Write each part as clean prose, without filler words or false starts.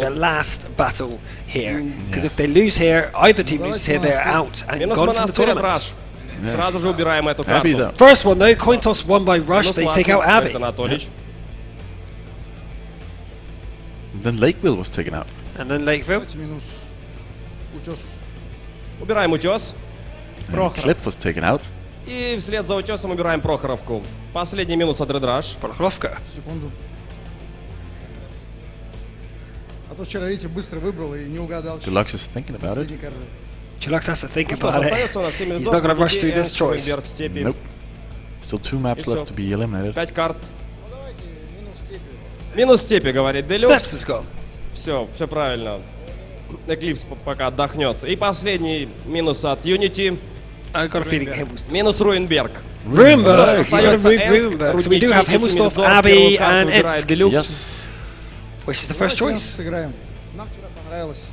their last battle here. Because if they lose here, either team loses here, they're out and gone from the tournament. Сразу же убираем эту карту. First one though, coin toss won by Rush, they take out Abby. Then Lakeville was taken out. And then Lakeville. Убираем утес. Cliff was taken out. И вслед за утесом убираем Прохоровку. Последний минус от Редраш. Прохоровка. Секунду. А то вчера, видите, быстро выбрал и не угадал. Deluxe is thinking about it. Deluxe has to think about it. He's not going to rush through this choice. Nope. Still 2 maps left to be eliminated. 5 карт. Минус степи, говорит Делюкс. Все правильно. Эклипс пока отдохнет. И последний минус от Unity. Минус Руинберг. Ruinberg. So we do have Himmelsdorf, Abbey, and Ensk. Yes. Which is the first choice. Нам вчера понравилось.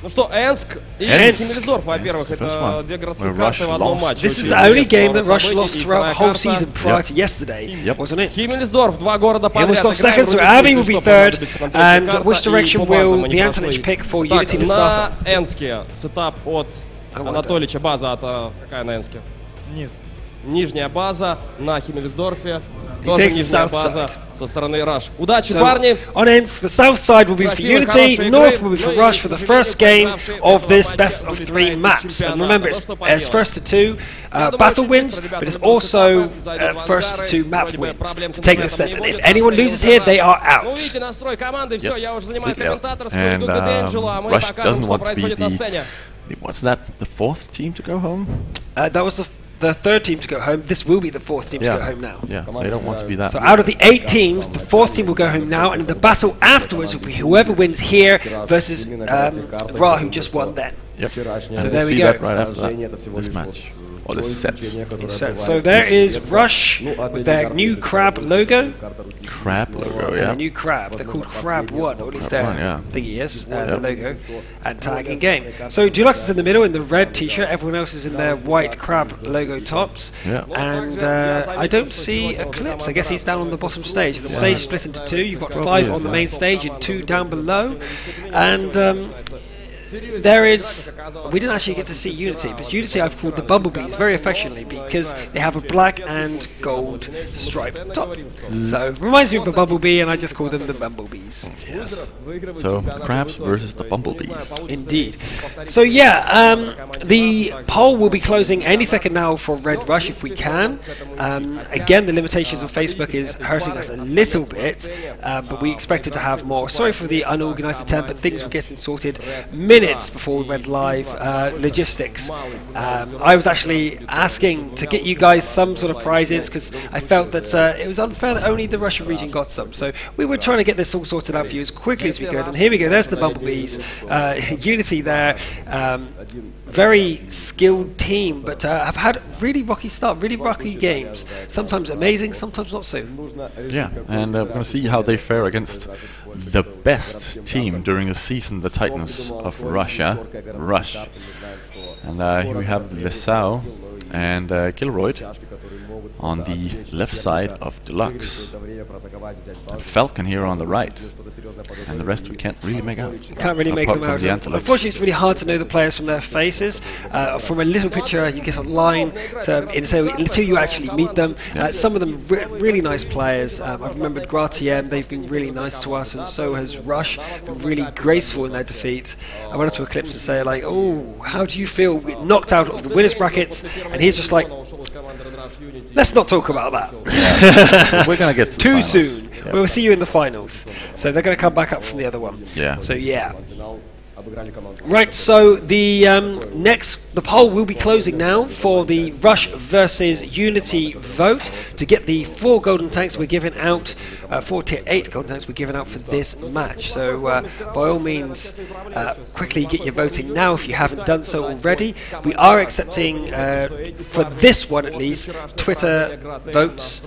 Ну что, Энск и Химмельсдорф, во-первых, это две городских карты в одном матче. This is the only game that Rush lost throughout the whole season prior to yesterday, wasn't it? Химмельсдорф, 2 города подряд. Himmelsdorf second, so Abbey will be third. And which direction will the Antonich pick for Unity to start on? На Энске сетап от Анатолича, база какая на Энске? Низ. Нижняя база на Химмельсдорфе. Тоже нижняя база со стороны Rush. Удачи, парни! On Ensk, the south side will be for Unity, north will be for Rush for the first game of this best of 3 maps. And remember, it's first to 2 battle wins, but it's also first to 2 map wins to take this test. And if anyone loses here, they are out. And Rush doesn't want to be the... What's that? The 4th team to go home? That was the 3rd team to go home. This will be the 4th team to go home now. Yeah, they don't want to be that. So out of the 8 teams, the 4th team will go home now, and the battle afterwards will be whoever wins here versus Ra, who just won then. Yep. So there we go. That right after that, this match. Or this set. So there is Rush with their new crab logo. Crab logo, yeah. The new crab. They're called Crab 1, or at least their thingy is, the logo. And tag in game. So Deluxe is in the middle in the red t-shirt. Everyone else is in their white crab logo tops. Yeah. And I don't see Eclipse. I guess he's down on the bottom stage. The stage is split into 2. You've got 5 on the main stage and 2 down below. And there is, we didn't actually get to see Unity, but Unity I've called the Bumblebees very affectionately because they have a black and gold striped top. So it reminds me of a bumblebee, and I just call them the Bumblebees. Yes. So the crabs versus the bumblebees. Indeed. So yeah, the poll will be closing any second now for Red Rush if we can. Again, the limitations of Facebook is hurting us a little bit, but we expected to have more. Sorry for the unorganized attempt, but things were getting sorted minutes before we went live. Logistics. I was actually asking to get you guys some sort of prizes because I felt that it was unfair that only the Russian region got some. So we were trying to get this all sorted out for you as quickly as we could. And here we go. There's the Bumblebees. Unity there. Very skilled team, but have had really rocky start, really rocky games. Sometimes amazing, sometimes not so. Yeah, and we're going to see how they fare against the best team during the season, the Titans of Russia, Rush. And here we have Lesau and Kilroyd on the left side of Deluxe. And Falcon here on the right. And the rest we can't really make out. Can't really make them out. Unfortunately, it's really hard to know the players from their faces. From a little picture you get online, until you actually meet them. Some of them really nice players. I've remembered Gratien, they've been really nice to us, and so has Rush, been really graceful in their defeat. I went up to Eclipse to say, like, oh, how do you feel? We get knocked out of the winners brackets, and he's just like, let's not talk about that. Yeah. We're going to get to too soon. Yeah. We'll see you in the finals. So they're going to come back up from the other one. Yeah. So yeah. Right, so the the poll will be closing now for the Rush versus Unity vote to get the 4 golden tanks we're giving out, 4 tier 8 golden tanks we're giving out for this match. So by all means, quickly get your voting now if you haven't done so already. We are accepting, for this one at least, Twitter votes.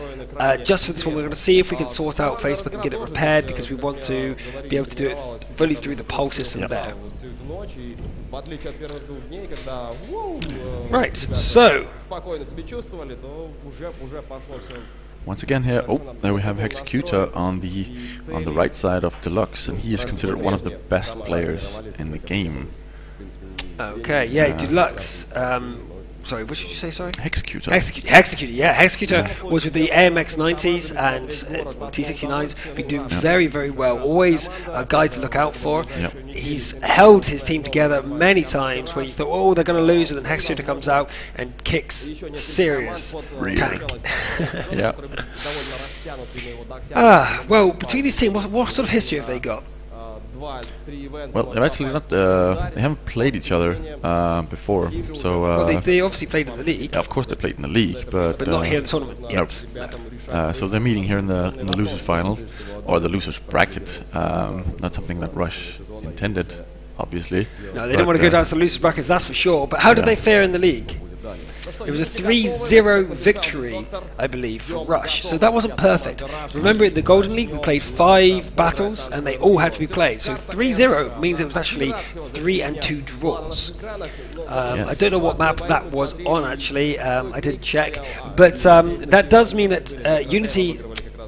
Just for this one, we're going to see if we can sort out Facebook and get it repaired, because we want to be able to do it fully through the poll system there. Right, so once again here, there we have Executor on the right side of Deluxe, and he is considered one of the best players in the game. Okay, yeah, Deluxe. Sorry, what did you say? Sorry. Executor. Executor. Yeah, Executor was with the AMX 90s and T69s. Been doing very, very well. Always a guy to look out for. He's held his team together many times when you thought, oh, they're going to lose, and then Executor comes out and kicks serious tank. Yeah. Well, between these teams, what sort of history have they got? Well, they've actually not. They haven't played each other before, so. Well, they obviously played in the league. Yeah, of course, they played in the league, but not here in the tournament yet. No. So they're meeting here in the losers final, or the losers bracket. Not something that Rush intended, obviously. No, they didn't want to go down to the losers brackets, that's for sure. But how did they fare in the league? It was a 3-0 victory, I believe, for Rush. So that wasn't perfect. Remember, in the Golden League, we played 5 battles, and they all had to be played. So 3-0 means it was actually 3 and 2 draws. I don't know what map that was on, actually. I didn't check. But that does mean that Unity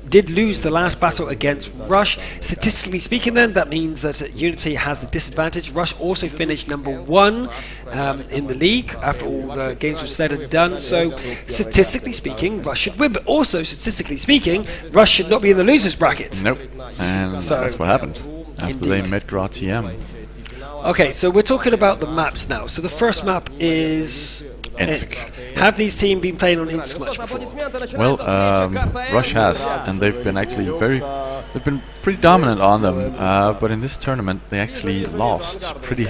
did lose the last battle against Rush. Statistically speaking, then, that means that Unity has the disadvantage. Rush also finished #1 in the league after all the games were said and done. So, statistically speaking, Rush should win. But also, statistically speaking, Rush should not be in the losers bracket. Nope. And so that's what happened after they met GRATM. Okay, so we're talking about the maps now. So the first map is Insk. Have these teams been playing on Insk much before? Well, Rush has, and they've been actually they've been pretty dominant on them. But in this tournament, they actually lost pretty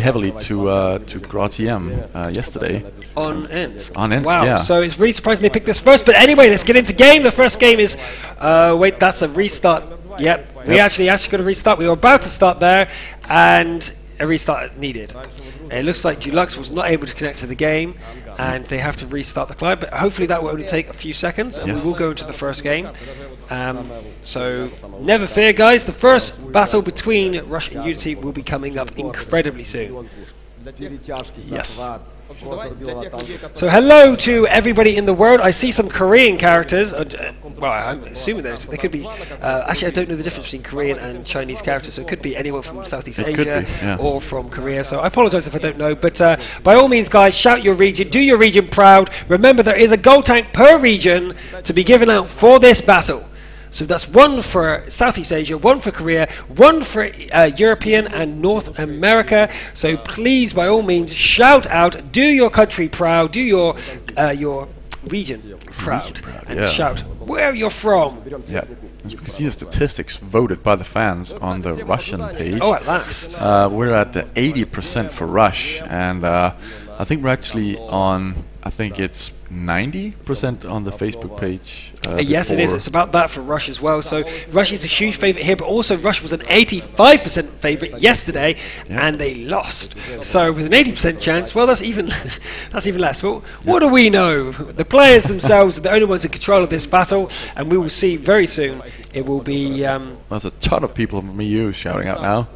heavily to GRATM yesterday. On Insk. On Insk, wow. yeah. So it's really surprising they picked this first. But anyway, let's get into game. The first game is wait, that's a restart. Yep. We actually got a restart. We were about to start there, and a restart needed. It looks like Deluxe was not able to connect to the game, and they have to restart the client, but hopefully that will only take a few seconds, and we will go into the first game. So never fear, guys, the first battle between Rush and Unity will be coming up incredibly soon. Yes. So hello to everybody in the world. I see some Korean characters. Well, I'm assuming they could be. Actually, I don't know the difference between Korean and Chinese characters, so it could be anyone from Southeast Asia or from Korea. So I apologise if I don't know. But by all means, guys, shout your region, do your region proud. Remember, there is a gold tank per region to be given out for this battle. So that's 1 for Southeast Asia, 1 for Korea, 1 for European and North America. So please, by all means, shout out, do your country proud, do your region proud, and shout where you're from. Yeah, as we can see the statistics voted by the fans on the Russian page. Oh, at last. We're at the 80% for Rush, and I think we're actually on, I think it's 90% on the Facebook page. Yes, it is. It's about that for Rush as well. So Rush is a huge favourite here, but also Rush was an 85% favourite yesterday, and they lost. So with an 80% chance, well, that's even less. Well, what do we know? The players themselves are the only ones in control of this battle, and we will see very soon. It will be. There's a ton of people from EU shouting out now.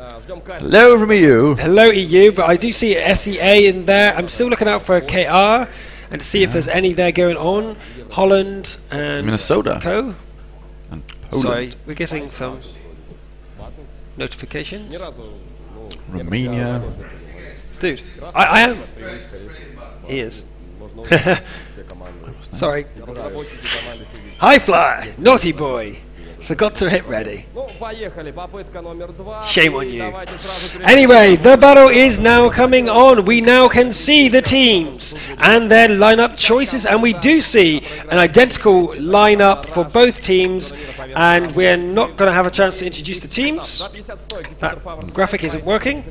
Hello from EU. Hello EU, but I do see SEA in there. I'm still looking out for KR. And to see if there's any there going on. Holland and Minnesota. Co. And Poland. Sorry, we're getting some notifications. Romania. Dude, I am. He is. Sorry. Highflyer, naughty boy. Forgot to hit ready. Shame on you. Anyway, the battle is now coming on. We now can see the teams and their lineup choices, and we do see an identical lineup for both teams, and we're not going to have a chance to introduce the teams. That graphic isn't working.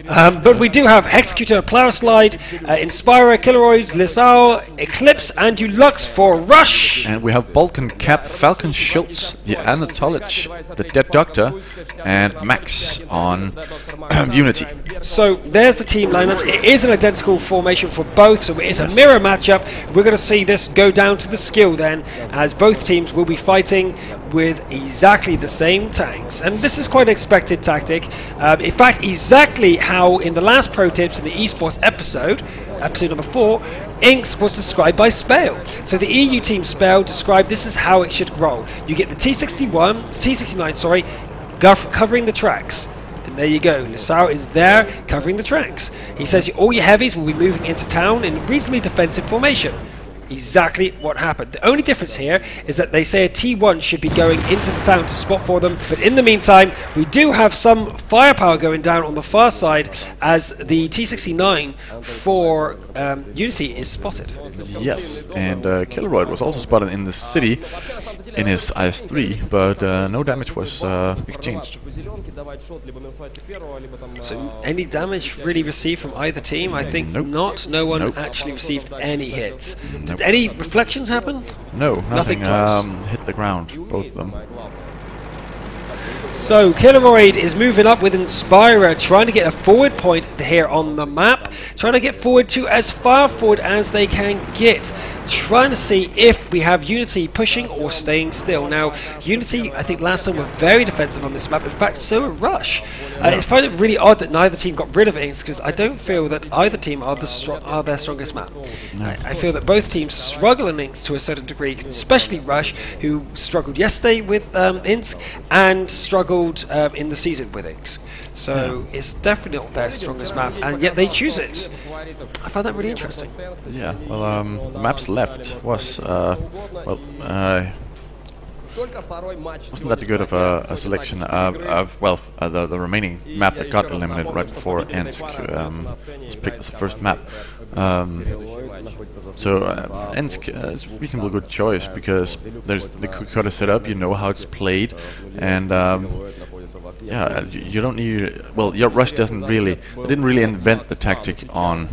But we do have Executor, Plowslide, Inspirer, Killeroid, Lissau, Eclipse, and Deluxe for Rush. And we have Balkan Cap, Falcon Schultz, the Anatolich, the Dead Doctor, and Max on Unity. So there's the team lineups. It is an identical formation for both, so it's a mirror matchup. We're going to see this go down to the skill then, as both teams will be fighting with with exactly the same tanks, and this is quite an expected tactic. In fact, exactly how in the last Pro Tips in the esports episode number 4, Inks was described by Spale. So the EU team Spale described this is how it should roll. You get the T69, sorry, covering the tracks. And there you go, Lissau is there covering the tracks. He says all your heavies will be moving into town in reasonably defensive formation. Exactly what happened. The only difference here is that they say a T1 should be going into the town to spot for them, but in the meantime we do have some firepower going down on the far side as the T69 for Unity is spotted. Yes, and Killeroid was also spotted in the city in his IS-3, but no damage was exchanged. So any damage really received from either team? I think not. No one actually received any hits. Did any reflections happen? No, nothing hit the ground, both of them. So Killeroid is moving up with Inspira, trying to get a forward point here on the map, trying to get forward to as far forward as they can get, trying to see if we have Unity pushing or staying still. Now, Unity, I think last time were very defensive on this map. In fact, so were Rush. I find it really odd that neither team got rid of Inks, because I don't feel that either team are their strongest map. No. I feel that both teams struggle in Inks to a certain degree, especially Rush, who struggled yesterday with Inks and struggled in the season with Inks. So it's definitely not their strongest map, and yet they choose it. I found that really interesting. Yeah, well, the maps left was, wasn't that good of a selection of the remaining map that got eliminated right before Ensk was picked as the first map. So Ensk is a reasonably good choice because there's the quick cutter setup, you know how it's played, and yeah, you don't need. Well, your Rush didn't really invent the tactic on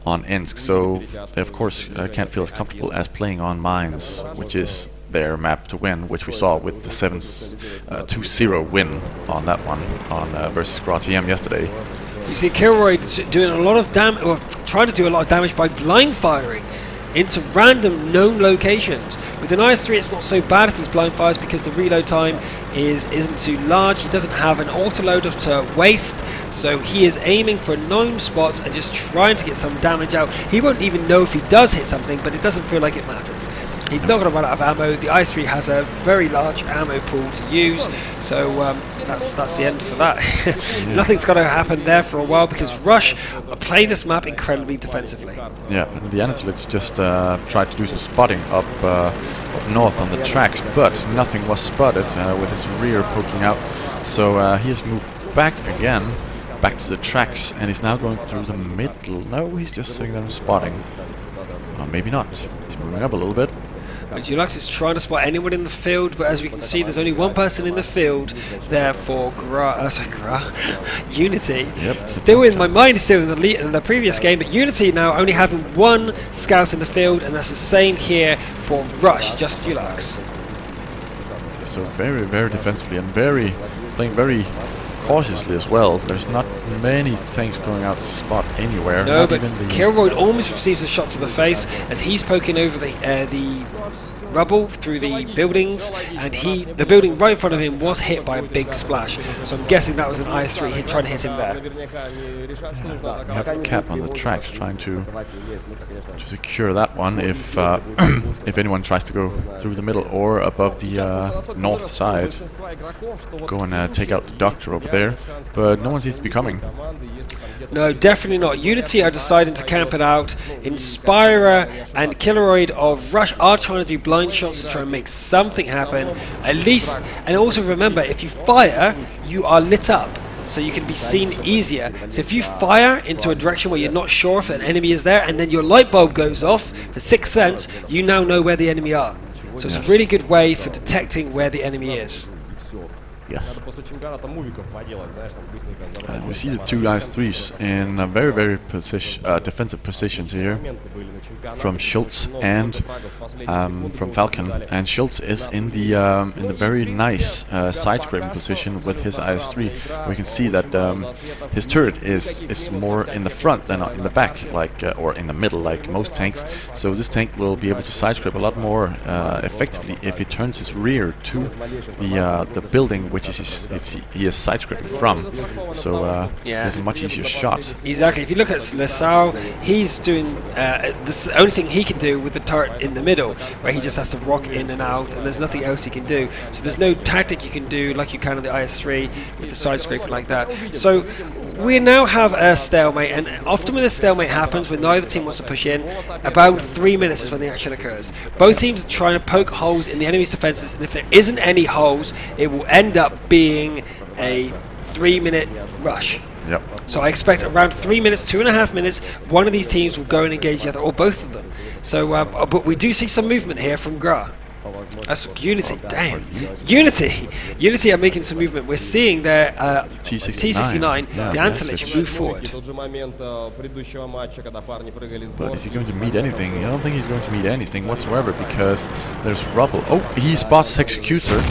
Ensk, so they of course can't feel as comfortable as playing on mines, which is their map to win, which we saw with the 2-0 win on that one on versus GRATM yesterday. You see Killeroid doing a lot of damage, or trying to do a lot of damage by blind firing into random known locations. With an IS-3 it's not so bad if he's blind fires because the reload time isn't too large. He doesn't have an autoloader to waste, so he is aiming for known spots and just trying to get some damage out. He won't even know if he does hit something, but it doesn't feel like it matters. He's not going to run out of ammo. The IS-3 has a very large ammo pool to use, so that's the end for that. Nothing's going to happen there for a while because Rush are playing this map incredibly defensively. Yeah, the Anatolits just tried to do some spotting up north on the tracks, but nothing was spotted with his rear poking out. So he has moved back again, back to the tracks, and he's now going through the middle. No, he's just sitting there and spotting. Maybe not. He's moving up a little bit. Julax is trying to spot anyone in the field, but as we can see, there's only one person in the field. Therefore, Unity. Yep, still in my mind, still in the previous game, but Unity now only having one scout in the field, and that's the same here for Rush, just Julax. So very, very defensively and playing very cautiously as well. There's not many things going out to spot anywhere. No, but Killeroid almost receives a shot to the face as he's poking over the rubble through the buildings, and the building right in front of him was hit by a big splash. So I'm guessing that was an IS-3 trying to hit him there. We have Cap on the tracks trying to secure that one if if anyone tries to go through the middle or above the north side. Go and take out the doctor over there, but no one seems to be coming. No, definitely not. Unity are deciding to camp it out. Inspira and Killeroid of Rush are trying to do blind shots to try and make something happen, at least. And also remember, if you fire, you are lit up, so you can be seen easier. So if you fire into a direction where you're not sure if an enemy is there, and then your light bulb goes off for 6th sense, you now know where the enemy are. So it's a really good way for detecting where the enemy is. And we see the two IS-3s in a very defensive positions here from Schultz and from Falcon. And Schultz is in the very nice side-scraping position with his IS-3. We can see that his turret is more in the front than in the back, like or in the middle, like most tanks. So this tank will be able to side-scrape a lot more effectively if he turns his rear to the building which he is side-scraping from. So it's a much easier shot. Exactly. If you look at Lesau, he's doing the only thing he can do with the turret in the middle, where he just has to rock in and out, and there's nothing else he can do. So there's no tactic you can do like you can on the IS-3 with the side-scraping like that. So we now have a stalemate, and often when this stalemate happens, when neither team wants to push in, about 3 minutes is when the action occurs. Both teams are trying to poke holes in the enemy's defenses, and if there isn't any holes, it will end up being a 3-minute rush. Yep. So I expect around 3 minutes, 2.5 minutes, one of these teams will go and engage the other, or both of them. So, but we do see some movement here from Gra. That's Unity. Damn. Unity are making some movement. We're seeing their T69, the Antelich, move forward. But is he going to meet anything? I don't think he's going to meet anything whatsoever, because there's rubble. Oh, he spots Executor,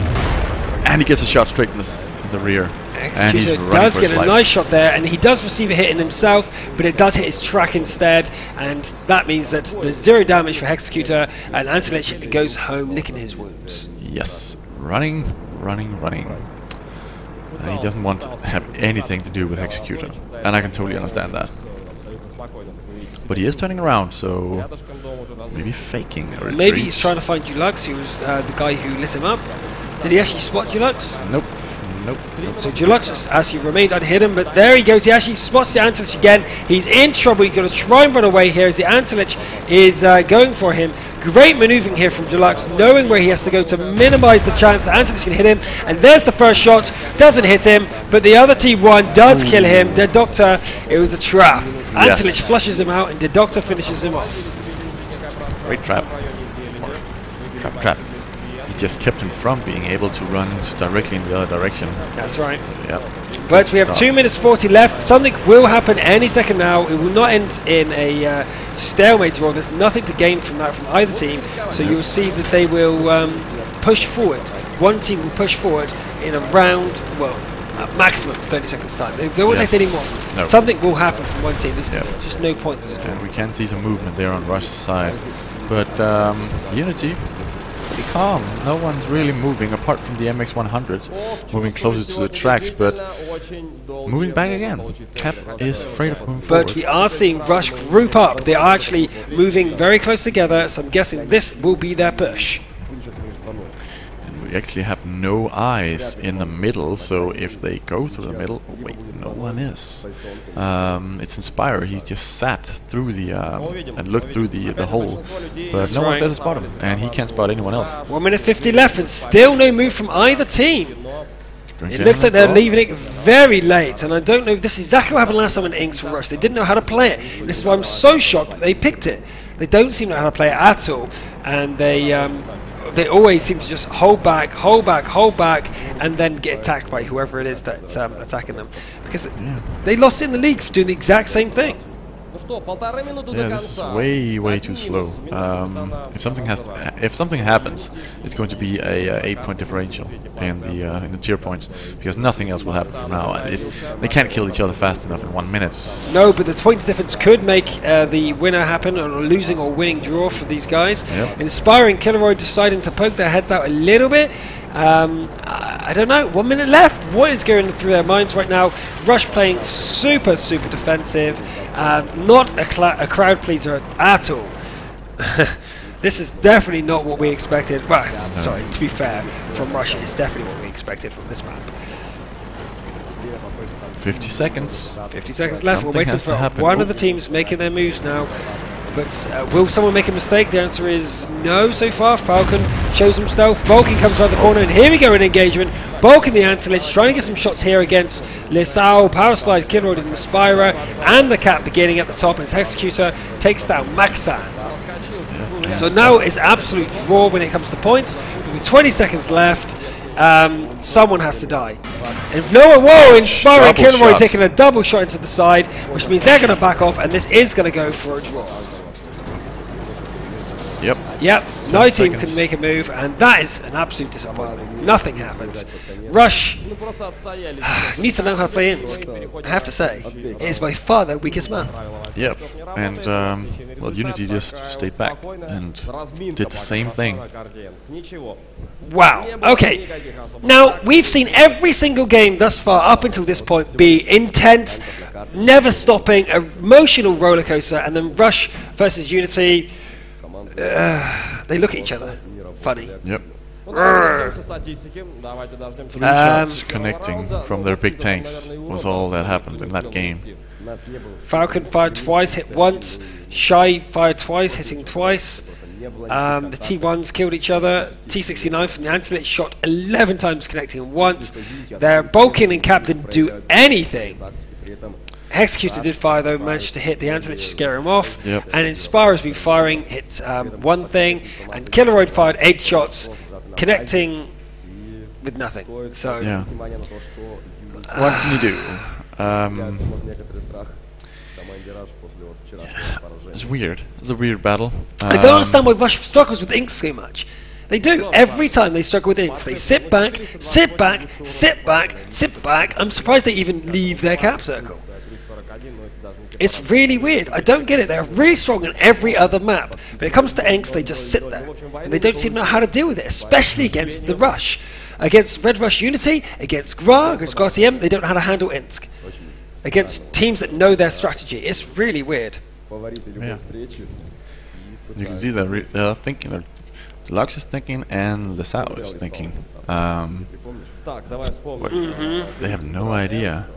and he gets a shot straight in the rear. Executor does get a nice shot there, and he does receive a hit in himself, but it does hit his track instead, and that means that there's 0 damage for Executor, and Antelich goes home licking his wounds. Yes, running. He doesn't want to have anything to do with Executor, and I can totally understand that. But he is turning around, so maybe faking a retreat. Maybe he's trying to find Julux, who was the guy who lit him up. Did he actually spot Julux? Nope. So Julux has actually remained unhidden, but there he goes. He actually spots the Antelich again. He's in trouble. He's going to try and run away here as the Antelich is going for him. Great manoeuvring here from Julux, knowing where he has to go to minimize the chance that Antelich can hit him. And there's the first shot. Doesn't hit him, but the other team one does kill him. The Doctor, it was a trap. Yes. Antelich flushes him out, and the Doctor finishes him off. Great trap. Trap. He just kept him from being able to run directly in the other direction. That's right. Yep. But we have 2 minutes 40 left. Something will happen any second now. It will not end in a stalemate draw. There's nothing to gain from that from either team. So you'll see that they will push forward. One team will push forward in around, well, maximum 30 seconds time. They won't let any more. No. Something will happen from one team. There's just no point. And we can see some movement there on Rush's side. But Unity, pretty calm. No one's really moving apart from the MX-100s, moving closer to the tracks, but moving back again. Cap is afraid of moving forward. But we are seeing Rush group up. They are actually moving very close together, so I'm guessing this will be their push. And we actually have no eyes in the middle, so if they go through the middle, oh wait, no one is. It's Inspire. He just sat through the and looked through the hole, but no one's there to spot him, and he can't spot anyone else. 1 minute 50 left, and still no move from either team. It looks like they're leaving it very late, and I don't know if this is exactly what happened last time in Inks for Rush. They didn't know how to play it. This is why I'm so shocked that they picked it. They don't seem to know how to play it at all, and they always seem to just hold back, and then get attacked by whoever it is that's attacking them. Because they lost in the league for doing the exact same thing. Yeah, this is way too slow. If something happens, it's going to be a 8-point differential in the tier points, because nothing else will happen from now. They can't kill each other fast enough in 1 minute. No, but the point difference could make the winner happen, or a losing or winning draw for these guys. Yep. Inspiring Killeroy deciding to poke their heads out a little bit. I don't know, 1 minute left. What is going through their minds right now? Rush playing super defensive, not a crowd pleaser at all. This is definitely not what we expected. Well, sorry, to be fair, from Rush, it's definitely what we expected from this map. 50 seconds. 50 seconds left. Something We're waiting for one of the teams making their moves now. But will someone make a mistake? The answer is no so far. Falcon shows himself. Vulcan comes around the corner, and here we go in engagement. Vulcan the Antelich trying to get some shots here against Lesau. Power slide, Killeroy and Inspirer, and the Cat beginning at the top as Executor takes down Maxan. So now it's absolute draw when it comes to points. With 20 seconds left, someone has to die. And Inspire and Kilroy taking a double shot into the side, which means they're going to back off, and this is going to go for a draw. Yep, no team can make a move, and that is an absolute disappointment. Nothing happened. Rush needs to learn how to play Insk. I have to say, it is by far their weakest map. Yep, and well, Unity just stayed back and did the same thing. Wow, okay. Now, we've seen every single game thus far up until this point be intense, never stopping, emotional roller coaster, and then Rush versus Unity. They look at each other. Funny. Yep. 3 shots connecting from their big tanks was all that happened in that game. Falcon fired twice, hit once. Shy fired twice, hitting twice. The T1s killed each other. T69 from the anti-lit shot 11 times, connecting once. Their Balkan and Cap didn't do anything. Hexecutor did fire though, managed to hit the anti-lit to scare him off. Yep. And Inspire has been firing, hit one thing. And Killeroid fired 8 shots, connecting with nothing. So yeah. What can you do? It's weird. It's a weird battle. I don't understand why Rush struggles with Inks so much. They do. Every time they struggle with Inks, they sit back, sit back, sit back, sit back. I'm surprised they even leave their cap circle. It's really weird. I don't get it. They're really strong on every other map. When it comes to Inks, they just sit there. And they don't seem to know how to deal with it, especially against the Rush. Against Red Rush Unity, against GRA, against GRTM, they don't know how to handle Insk. Against teams that know their strategy. It's really weird. Yeah. You can see they're thinking. Lux is thinking and Lesao is thinking. They have no idea.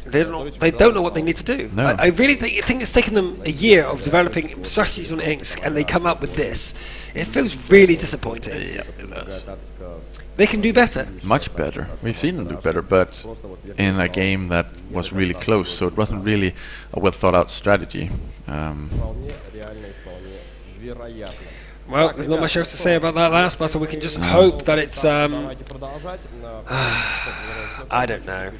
They don't know what they need to do. No. I really think it's taken them a year of developing strategies on Inks, and they come up with this. It feels really disappointing. Yeah, it does. They can do better. Much better. We've seen them do better, but in a game that was really close, so it wasn't really a well thought out strategy. Well, there's not much else to say about that last battle. We can just hope that it's I don't know.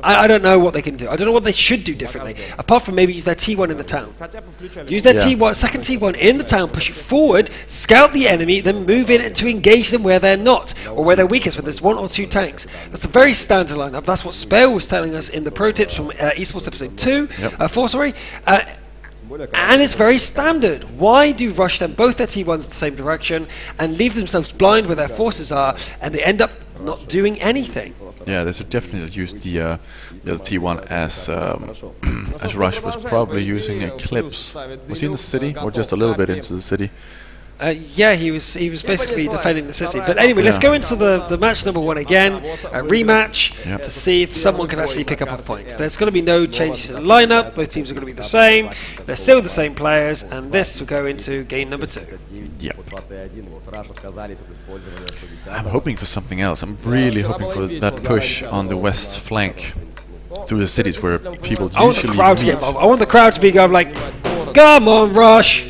I don't know what they can do. I don't know what they should do differently, apart from maybe use their T1 in the town. Use their T1, second T1 in the town, push it forward, scout the enemy, then move in to engage them where they're not, or where they're weakest, where there's 1 or 2 tanks. That's a very standard lineup. That's what Spale was telling us in the pro tips from Esports episode 4, sorry. And it's very standard. Why do Rush them both their T1s the same direction and leave themselves blind where their forces are, and they end up not doing anything? Yeah, they should definitely use the T1 as Rush was probably using Eclipse. Was he in the city or just a little bit into the city? Yeah, he was basically defending the city. But anyway, let's go into the match number 1 again, a rematch, to see if someone can actually pick up a point. There's going to be no changes in the lineup. Both teams are going to be the same. They're still the same players, and this will go into game number 2. Yep. I'm hoping for something else. I'm really hoping for that push on the west flank through the cities where people usually I want the crowd to get involved. I want the crowd to be going like, "Come on, Rush!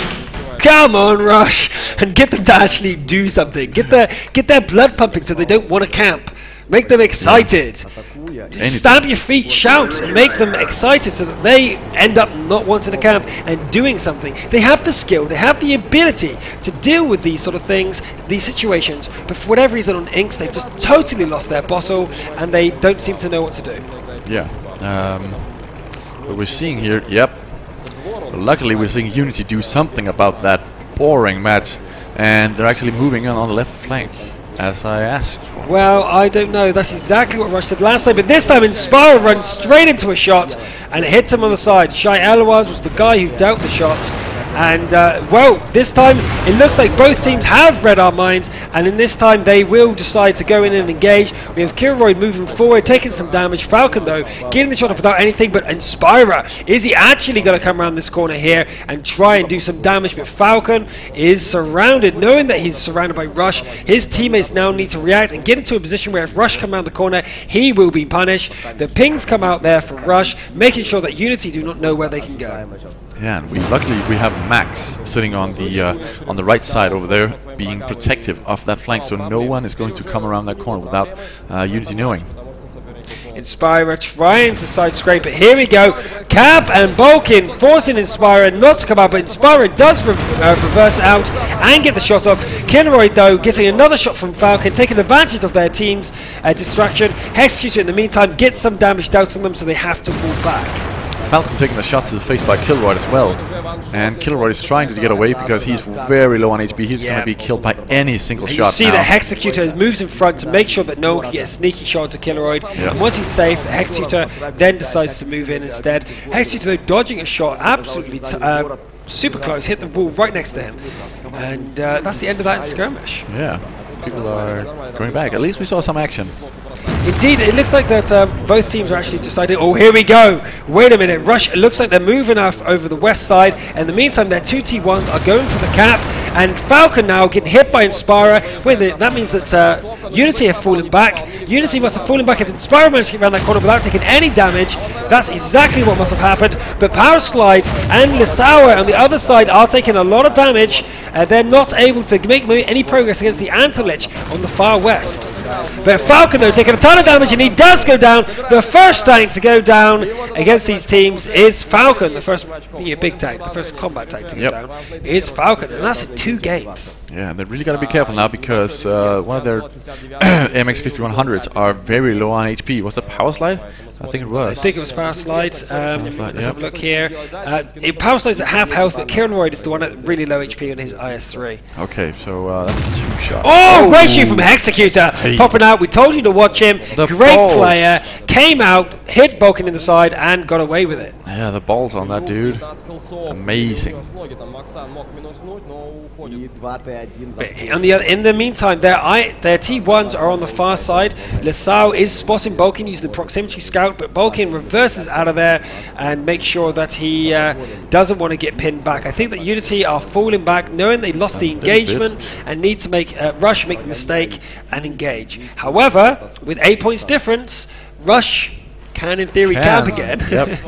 Come on, Rush!" and get them to actually do something. Get their blood pumping so they don't want to camp. Make them excited. Stamp your feet, shout, and make them excited so that they end up not wanting to camp and doing something. They have the skill, they have the ability to deal with these sort of things, these situations, but for whatever reason on Inks, they've just totally lost their bottle and they don't seem to know what to do. Yeah. What we're seeing here, luckily we're seeing Unity do something about that boring match, and they're actually moving on the left flank, as I asked for. Well, I don't know. That's exactly what Rush did last time, but this time Inspire runs straight into a shot, and it hits him on the side. Shai Eloise was the guy who dealt the shot, and, well, this time it looks like both teams have read our minds, and in this time they will decide to go in and engage. We have Kilroy moving forward, taking some damage. Falcon, though, getting the shot off without anything, but Inspira, is he actually going to come around this corner here and try and do some damage? But Falcon is surrounded, knowing that he's surrounded by Rush. His teammates now need to react and get into a position where if Rush come around the corner, he will be punished. The pings come out there for Rush, making sure that Unity do not know where they can go. Yeah, and luckily we have Max sitting on the right side over there, being protective of that flank, so no one is going to come around that corner without Unity knowing. Inspira trying to side scrape it. Here we go. Cap and Bulkin forcing Inspira not to come out, but Inspira does reverse out and get the shot off. Kilroy, though, getting another shot from Falcon, taking advantage of their team's distraction. Hexecutor, in the meantime, gets some damage dealt on them, so they have to fall back. Falcon taking the shot to the face by Kilroy as well. And Kilroy is trying to get away because he's very low on HP. He's going to be killed by any single shot. You see that Hexecutor moves in front to make sure that no one can get a sneaky shot to Kilroy. And once he's safe, Hexecutor then decides to move in instead. Hexecutor, though, dodging a shot absolutely super close, hit the wall right next to him. And that's the end of that skirmish. Yeah, people are going back. At least we saw some action. Indeed, it looks like that both teams are actually deciding, oh, here we go. Wait a minute, Rush, it looks like they're moving off over the west side. In the meantime, their two T1s are going for the cap. And Falcon now getting hit by Inspira. Wait a minute, that means that Unity have fallen back. Unity must have fallen back if Inspira managed to get around that corner without taking any damage. That's exactly what must have happened. But Power Slide and Lissauer on the other side are taking a lot of damage. They're not able to make any progress against the Antelich on the far west. But Falcon, though, taking a ton of damage, and he does go down. The first tank to go down against these teams is Falcon. The first big tank, the first combat tank to go down is Falcon, and that's in 2 games. Yeah, they really got to be careful now because one of their MX-5100s are very low on HP. Was that Power Slide? I think it was. I think it was Power Slide. Let's have a look here. Power Slide's at half health, but Kilroy is the one at really low HP on his IS-3. Okay, so that's a 2-shot. Oh, great shoot from Hexecutor. Hey. Popping out. We told you to watch him. The Great balls. player. Came out, hit Bulkin in the side, and got away with it. Yeah, the balls on that dude. Amazing. But in the meantime, their T1s are on the far side. Lissau is spotting Bulkin using the proximity scout, but Bulkin reverses out of there and makes sure that he doesn't want to get pinned back. I think that Unity are falling back, knowing they lost the engagement and need to make Rush make the mistake and engage. However, with 8 points difference, Rush can, in theory, camp again. Yep.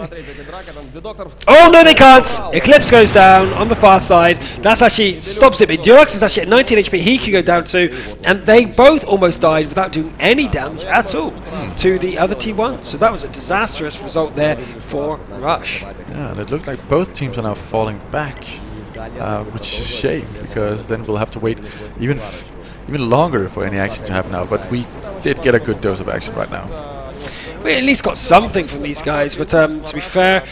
Oh, no, they can't. Eclipse goes down on the far side. That's actually stops it. But Durax is actually at 19 HP. He could go down too. And they both almost died without doing any damage at all to the other T1. So that was a disastrous result there for Rush. Yeah, and it looks like both teams are now falling back, which is a shame because then we'll have to wait even longer for any action to happen now. But we did get a good dose of action right now. We at least got something from these guys, but to be fair,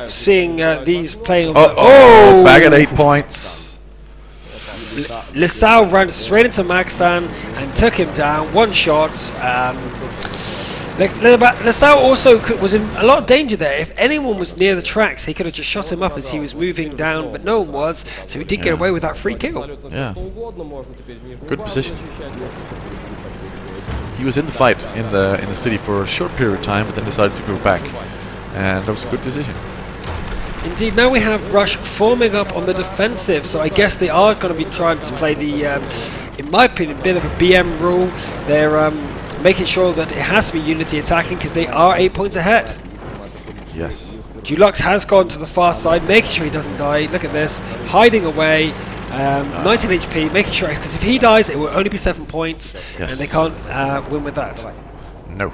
seeing these playing on back at 8 points. Lissau ran straight into Maxan and took him down, 1 shot. Lissau also was in a lot of danger there. If anyone was near the tracks, he could have just shot him up as he was moving down, but no one was, so he did get away with that free kill. Yeah, good position. He was in the fight in the city for a short period of time, but then decided to go back, and that was a good decision. Indeed, now we have Rush forming up on the defensive, so I guess they are going to be trying to play the, in my opinion, a bit of a BM rule. They're making sure that it has to be Unity attacking because they are 8 points ahead. Yes. Dulux has gone to the far side, making sure he doesn't die. Look at this, hiding away. 19 HP, making sure, because if he dies, it will only be 7 points, and they can't win with that. No.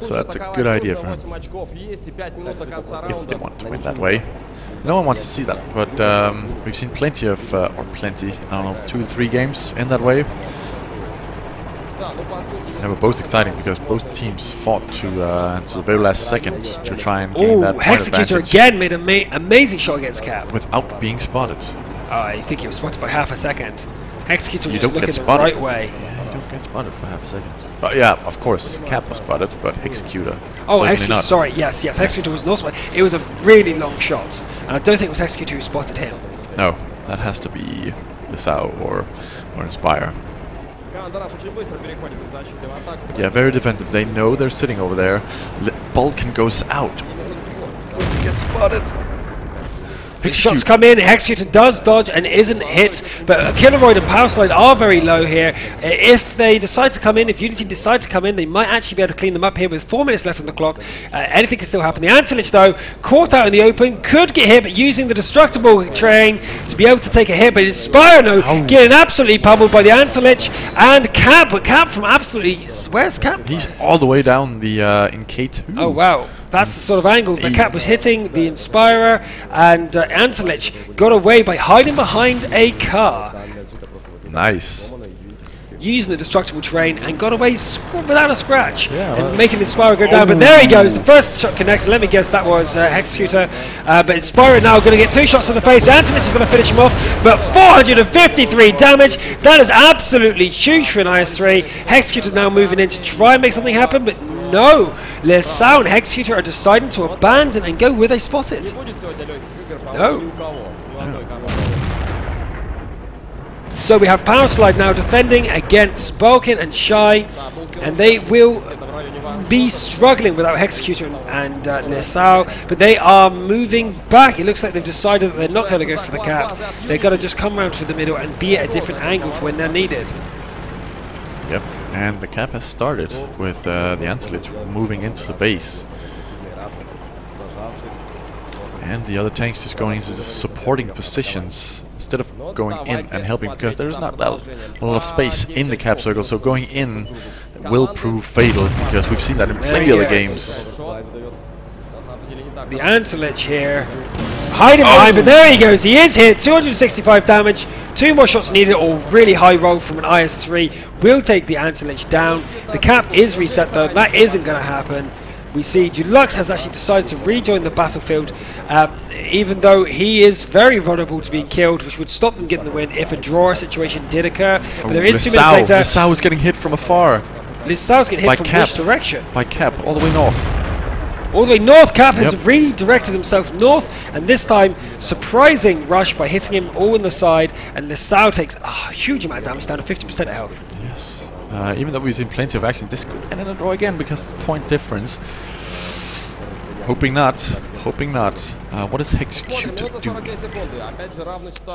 So that's a good idea for him. If they want to win that way. No one wants to see that, but we've seen plenty of, I don't know, 2 or 3 games in that way. They were both exciting because both teams fought to the very last second to try and gain that point Hexecutor advantage. again made an amazing shot against Cap. Without being spotted. I think he was spotted by half a second. Hexecutor was You just don't looking get the spotted. right way. Yeah, you don't get spotted for half a second. But yeah, of course, Cap was spotted, but Hexecutor. Oh, certainly Hexecutor, not. sorry, yes, Hexecutor was not spotted. It was a really long shot, and I don't think it was Hexecutor who spotted him. No, that has to be Lissau or Inspire. But yeah, very defensive. They know they're sitting over there. Bulkin goes out. Gets spotted. Shots come in, Executor does dodge and isn't hit, but Killeroid and Power Slide are very low here. If they decide to come in, if Unity decide to come in, they might actually be able to clean them up here with 4 minutes left on the clock. Anything can still happen. The Antilich, though, caught out in the open, could get hit, but using the destructible train to be able to take a hit, but Inspire, no, getting absolutely pummeled by the Antilich, and Cap, but Cap from absolutely, where's Cap? He's all the way down the in K2. Oh, wow. That's the sort of angle. The Cap was hitting the Inspirer, and Antilich got away by hiding behind a car. Nice. Using the destructible terrain and got away without a scratch, and making the Inspirer go down. But there he goes. The first shot connects. Let me guess, that was Executor. But Inspirer now going to get 2 shots to the face. Antilich is going to finish him off, but 453 damage. That is absolutely huge for an IS-3. Executor now moving in to try and make something happen, but no. Lesau and Executor are deciding to abandon and go where they spotted. No. So we have Power Slide now defending against Balkan and Shy, and they will be struggling without Executor and Lesau, but they are moving back. It looks like they've decided that they're not going to go for the Cap. They're going to just come around to the middle and be at a different angle for when they're needed. Yep, and the Cap has started with the Antilich moving into the base. And the other tanks just going into supporting positions instead of going in and helping, because there's not a lot of space in the Cap circle, so going in will prove fatal, because we've seen that in plenty of the games. The Antilich here, hiding behind, but there he goes, he is hit, 265 damage, 2 more shots needed, or really high roll from an IS-3 will take the Antilich down. The Cap is reset though, that isn't going to happen. We see Deluxe has actually decided to rejoin the battlefield, even though he is very vulnerable to being killed, which would stop them getting the win if a draw situation did occur. But there is 2 minutes later. Lesau is getting hit from afar. Lesau's getting hit from Cap. which direction? By Cap, all the way north. All the way north. Cap has redirected himself north, and this time surprising Rush by hitting him all on the side, and Lesau takes a huge amount of damage, down to 50% health. Yes. Even though we've seen plenty of action, this could end in a draw again because of the point difference. Hoping not. Hoping not. What is Executor doing?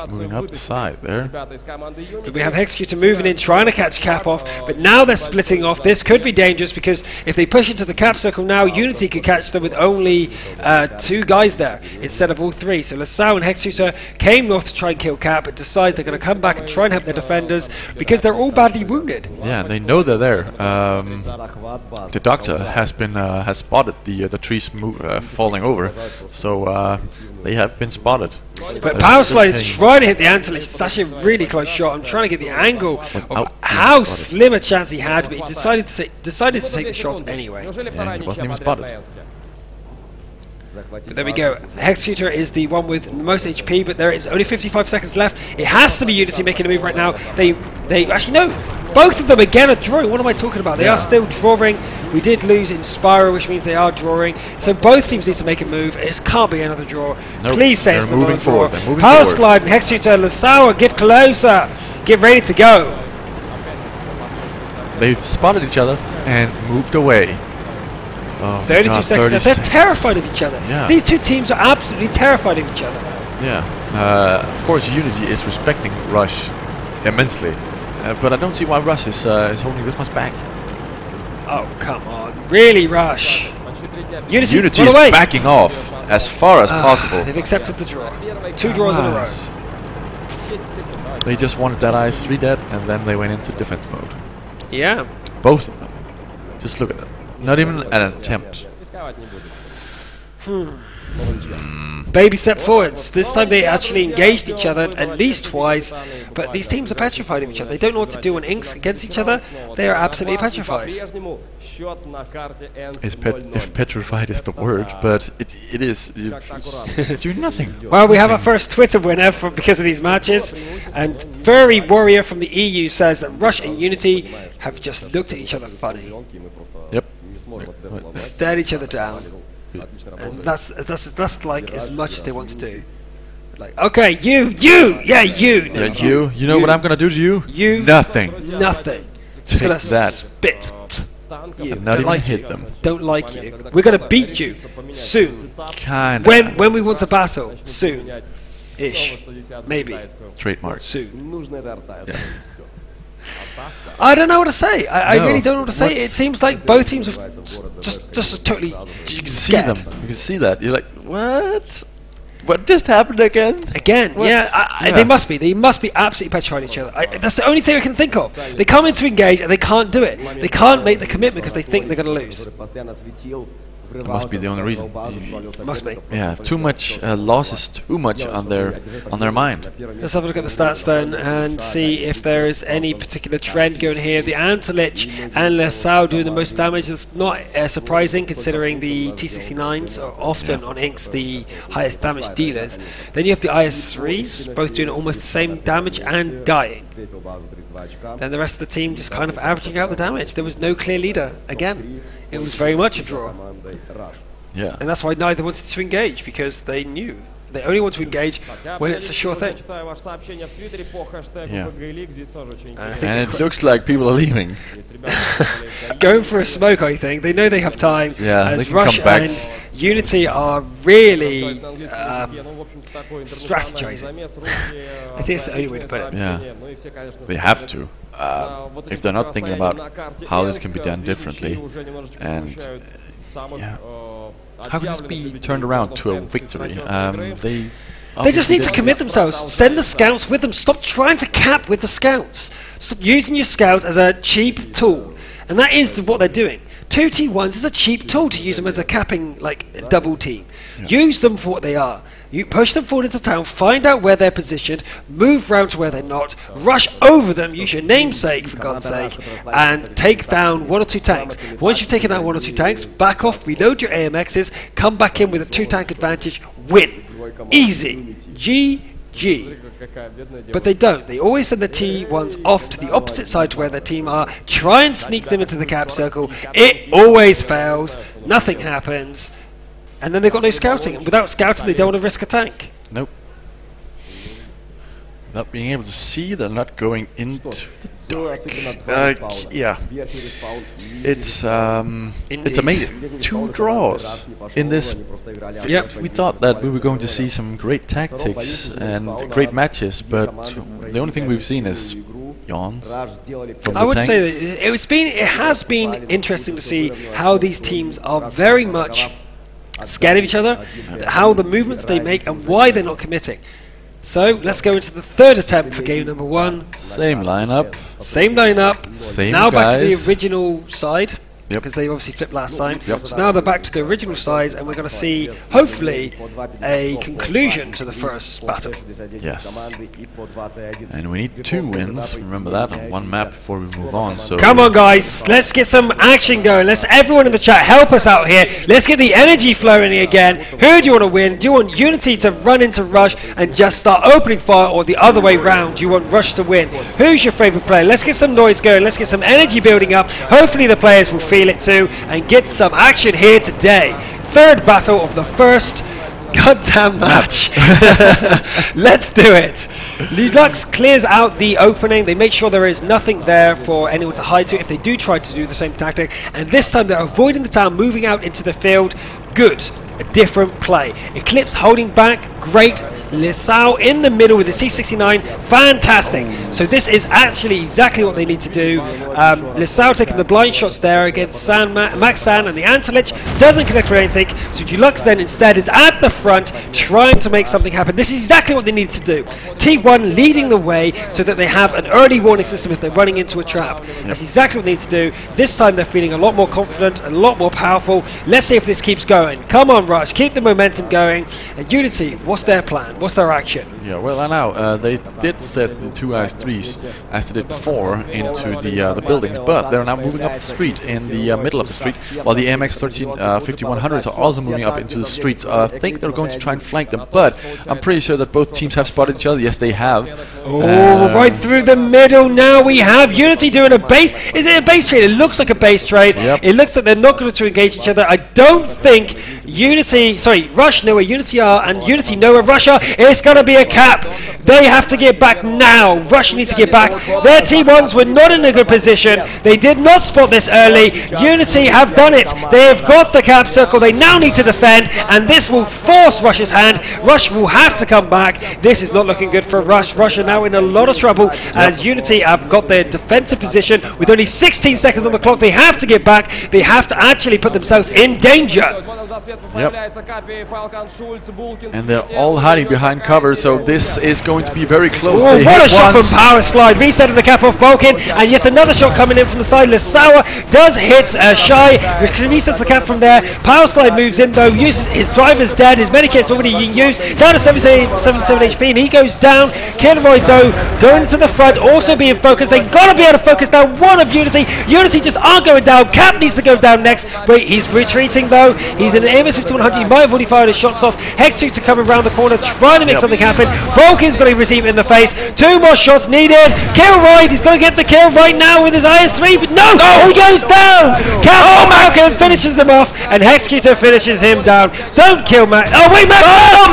Moving up the side there. But we have Executor moving in, trying to catch Cap off, but now they're splitting off. This could be dangerous, because if they push into the Cap circle now, Unity could catch them with only 2 guys there instead of all 3. So Lesau and Executor came north to try and kill Cap, but decide they're going to come back and try and help their defenders, because they're all badly wounded. Yeah, they know they're there. The Doctor has been spotted the trees falling over, so they have been spotted. But Power Slide is trying to hit the Antilich. It's actually a really close shot. I'm trying to get the angle of how slim a chance he had, but he decided to take the shot anyway. Yeah, he wasn't even spotted. But there we go. Executor is the one with the most HP, but there is only 55 seconds left. It has to be Unity making a move right now. They actually, no, both of them again are drawing. What am I talking about? They are still drawing. We did lose Inspire, which means they are drawing. So both teams need to make a move. It can't be another draw. Nope. Please say it's the moving draw. forward. Power Slide and Executor, Lesau, get closer. Get ready to go. They've spotted each other and moved away. Oh 32 seconds left. They're terrified of each other. Yeah. These 2 teams are absolutely terrified of each other. Yeah. Of course, Unity is respecting Rush immensely, but I don't see why Rush is holding this much back. Oh, come on. Really, Rush? Unity is backing off as far as possible. They've accepted the draw. 2 draws in a row. They just wanted that IS-3 dead, and then they went into defense mode. Yeah. Both of them. Just look at them. Not even an attempt. Baby step forwards. This time they actually engaged each other at least twice, but these teams are petrified of each other. They don't know what to do when inks against each other. They are absolutely petrified. If petrified is the word, but it is. Do nothing. Well, we have our first Twitter winner because of these matches, and Furry Warrior from the EU says that Rush and Unity have just looked at each other funny. Yep. Stared each other down. And that's like as much as they want to do. Like, okay, you. You know what I'm gonna do to you? You. Nothing. Just gonna that. spit. You. And not don't even like hit you. them. Don't like you. We're gonna beat you soon. Kinda. When we want to battle soon. Ish. Maybe. Trademark. Soon. Yeah. I don't know what to say. I really don't know what to say. It seems like both teams have just totally. You can see them. You can see that. You're like, what? What just happened again? Again, yeah. They must be. They must be absolutely petrified of each other. That's the only thing I can think of. They come in to engage and they can't do it. They can't make the commitment because they think they're going to lose. That must be the only reason. Must be. Yeah, too much losses, too much on their mind. Let's have a look at the stats then and see if there is any particular trend going here. The Antelich and Lesau doing the most damage. It's not surprising considering the T69s are often on Inks the highest damage dealers. Then you have the IS3s, both doing almost the same damage and dying. Then the rest of the team just kind of averaging out the damage. There was no clear leader. Again, it was very much a draw. Yeah. And that's why neither wanted to engage, because they knew. They only want to engage when it's a sure thing. Yeah. And it looks like people are leaving. Going for a smoke, I think. They know they have time. Yeah, as they can Rush come back. and Unity are really strategizing. I think it's the only way to put it. Yeah. They have to. If they're not thinking about how this can be done differently, and yeah. How can this be turned around to a victory? They just need to commit themselves. Send the scouts with them. Stop trying to cap with the scouts. Stop using your scouts as a cheap tool. And that is what they're doing. 2 T1s is a cheap tool to use them as a capping, like, double team. Yeah. Use them for what they are. You push them forward into town, find out where they're positioned, move round to where they're not, rush over them, use your namesake, for God's sake, and take down 1 or 2 tanks. Once you've taken down 1 or 2 tanks, back off, reload your AMXs, come back in with a 2-tank advantage, win. Easy. GG. But they don't. They always send the T1s off to the opposite side to where their team are, try and sneak them into the cap circle. It always fails. Nothing happens. And then they've got no scouting. And without scouting, they don't want to risk a tank. Nope. Without being able to see, they're not going into the dark. Yeah. It's amazing. 2 draws in this. Yep. We thought that we were going to see some great tactics and great matches, but the only thing we've seen is yawns from the I would tanks. say that it has been interesting to see how these teams are very much scared of each other, how the movements they make and why they're not committing. So let's go into the 3rd attempt for game number 1. Same lineup. Same lineup. Same now guys. Back to the original side. Yep. Because they obviously flipped last time. Yep. So now they're back to the original size, and we're going to see, hopefully, a conclusion to the first battle. Yes. And we need 2 wins, remember that, on 1 map before we move on. So come on, guys, let's get some action going. Let's everyone in the chat help us out here. Let's get the energy flowing again. Who do you want to win? Do you want Unity to run into Rush and just start opening fire, or the other way round? Do you want Rush to win? Who's your favourite player? Let's get some noise going. Let's get some energy building up. Hopefully the players will feel it too and get some action here today. 3rd battle of the first goddamn match. Let's do it. Ludux clears out the opening. They make sure there is nothing there for anyone to hide to if they do try to do the same tactic, and this time they're avoiding the town, moving out into the field. Good. A different play. Eclipse holding back, great. Lesau in the middle with the C69, fantastic. So this is actually exactly what they need to do. Lesau taking the blind shots there against Max San, and the Antelich doesn't connect with anything. So Deluxe then instead is at the front trying to make something happen. This is exactly what they need to do. T1 leading the way so that they have an early warning system if they're running into a trap. That's exactly what they need to do. This time they're feeling a lot more confident, a lot more powerful. Let's see if this keeps going. Come on, Rush, keep the momentum going. And Unity, what's their plan? What's their action? Yeah, well, now they did set the 2 IS3s as they did before into the buildings, but they're now moving up the street in the middle of the street, while the AMX 5100s are also moving up into the streets. I think they're going to try and flank them, but I'm pretty sure that both teams have spotted each other. Yes, they have. Oh, right through the middle. Now we have Unity doing a base. Is it a base trade? It looks like a base trade. Yep. It looks like they're not going to engage each other. I don't think Unity Rush know where Unity are, and Unity know where Rush are. It's going to be a cap. They have to get back now. Rush needs to get back. Their T1s were not in a good position. They did not spot this early. Unity have done it. They have got the cap circle. They now need to defend, and this will force Rush's hand. Rush will have to come back. This is not looking good for Rush. Rush are now in a lot of trouble as Unity have got their defensive position with only 16 seconds on the clock. They have to get back. They have to actually put themselves in danger. Yep. And they're all hiding behind cover, so this is going to be very close. Oh, what a shot from Power Slide. Resetting the cap off Vulcan, and yet another shot coming in from the side. Lissawa does hit Shy, which resets the cap from there. Power Slide moves in though, uses his driver's dead, his medikit's already used, down to 77 HP, and he goes down. Kilroy though, going to the front, also being focused. They've got to be able to focus down one of Unity. Unity just aren't going down. Cap needs to go down next, but he's retreating though. He's in an MS-5100, he might have already fired his shots off. Hexu to come around the corner, trying to make something happen. Vulcan's going to receive it in the face. 2 more shots needed. Kilroy, he's going to get the kill right now with his IS-3, but no! He goes down! Vulcan finishes him off, and Hexcutor finishes him down. Don't kill Max. Oh wait, Max!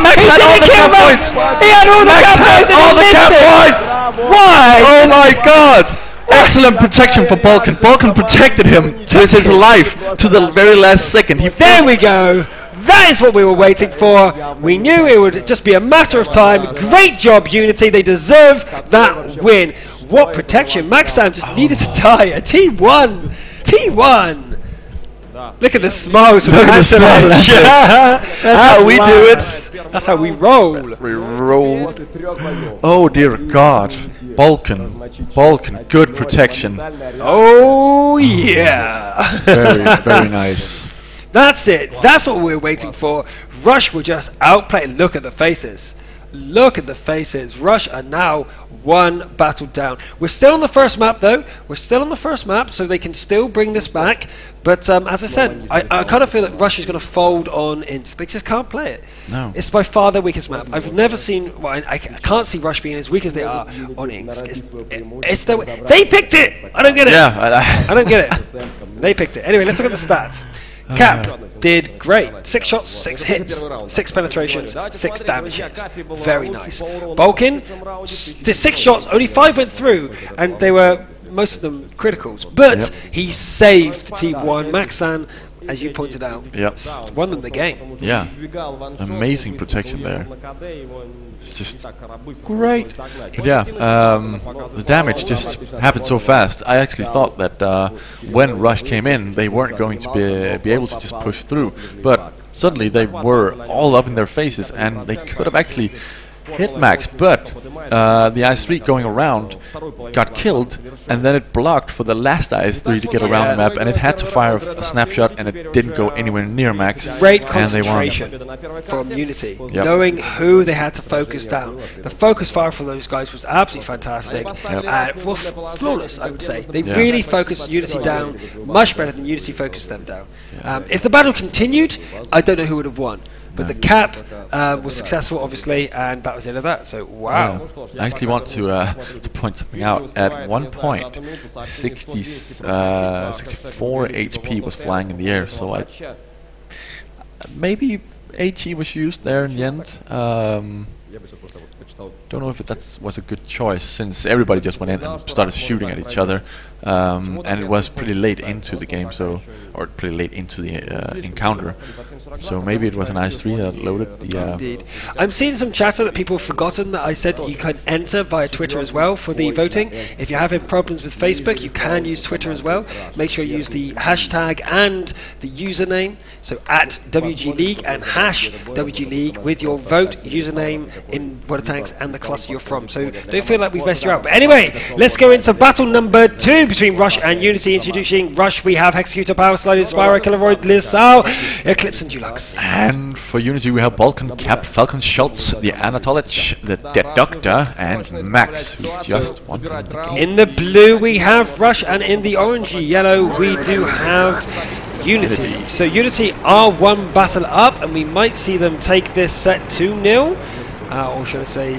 Max had all the cap boys! He had all the cap boys! All the cap boys! Why? Oh my god! Excellent protection for Balkan. Balkan protected him with his life to the very last second. There we go. That is what we were waiting for. We knew it would just be a matter of time. Great job, Unity. They deserve that win. What protection. Max Sam just needed to die. A T1. T1. Look at the smiles. Look at the smile. That's how we do it. That's how we roll. We roll. Oh dear God. Balkan, good protection. Oh yeah. Very nice. That's it. That's what we're waiting for. Rush will just outplay. Look at the faces. Look at the faces. Rush are now 1 battle down. We're still on the first map though. We're still on the first map, so they can still bring this back. But as I said, I kind of feel that Rush is going to fold on into. They just can't play it. No. It's by far their weakest map. I've never seen. Well, I can't see Rush being as weak as they are on Inks. They picked it. I don't get it. Yeah, I don't get it. They picked it. Anyway, let's look at the stats. Cap did great. 6 shots, 6 hits, 6 penetrations, 6 damage hits. Very nice. Balkan did 6 shots, only 5 went through, and they were most of them criticals. But he saved the T1. Maxan, as you pointed out, won them the game. Yeah, amazing protection there. It's just great. But yeah, the damage just happened so fast. I actually thought that when Rush came in, they weren't going to be able to just push through. But suddenly they were all up in their faces, and they could have actually hit Max, but the IS-3 going around got killed, and then it blocked for the last IS-3 to get around the map, and it had to fire a snapshot, and it didn't go anywhere near Max. Great concentration from Unity, knowing who they had to focus down. The focus fire from those guys was absolutely fantastic. Well, flawless, I would say. They really focused Unity down much better than Unity focused them down. If the battle continued, I don't know who would have won. But the cap was successful, obviously, and that was the end of that. So, wow. I actually want to point something out. At one point, 64 HP was flying in the air, so maybe HE was used there in the end. Don't know if that was a good choice, since everybody just went in and started shooting at each other, and it was pretty late into the game, or pretty late into the encounter. So maybe it was an IS-3 that loaded the... Indeed. I'm seeing some chatter that people have forgotten that I said that you can enter via Twitter as well for the voting. If you're having problems with Facebook, you can use Twitter as well. Make sure you use the hashtag and the username, so at WG League and hash WG League with your vote username in Water Tanks and the cluster you're from. So don't feel like we've messed you up. But anyway, let's go into battle number 2 between Rush and Unity. Introducing Rush, we have Hexecutor, Power Slide, Spyro, Killaroid, Lissau, Eclipse and Dulux. And for Unity we have Balkan, Cap, Falcon, Schultz, the Anatolich, the Dead Doctor, and Max, who just won the game. In the blue we have Rush, and in the orangey yellow we do have Unity. So Unity are 1 battle up, and we might see them take this set 2-0, or should I say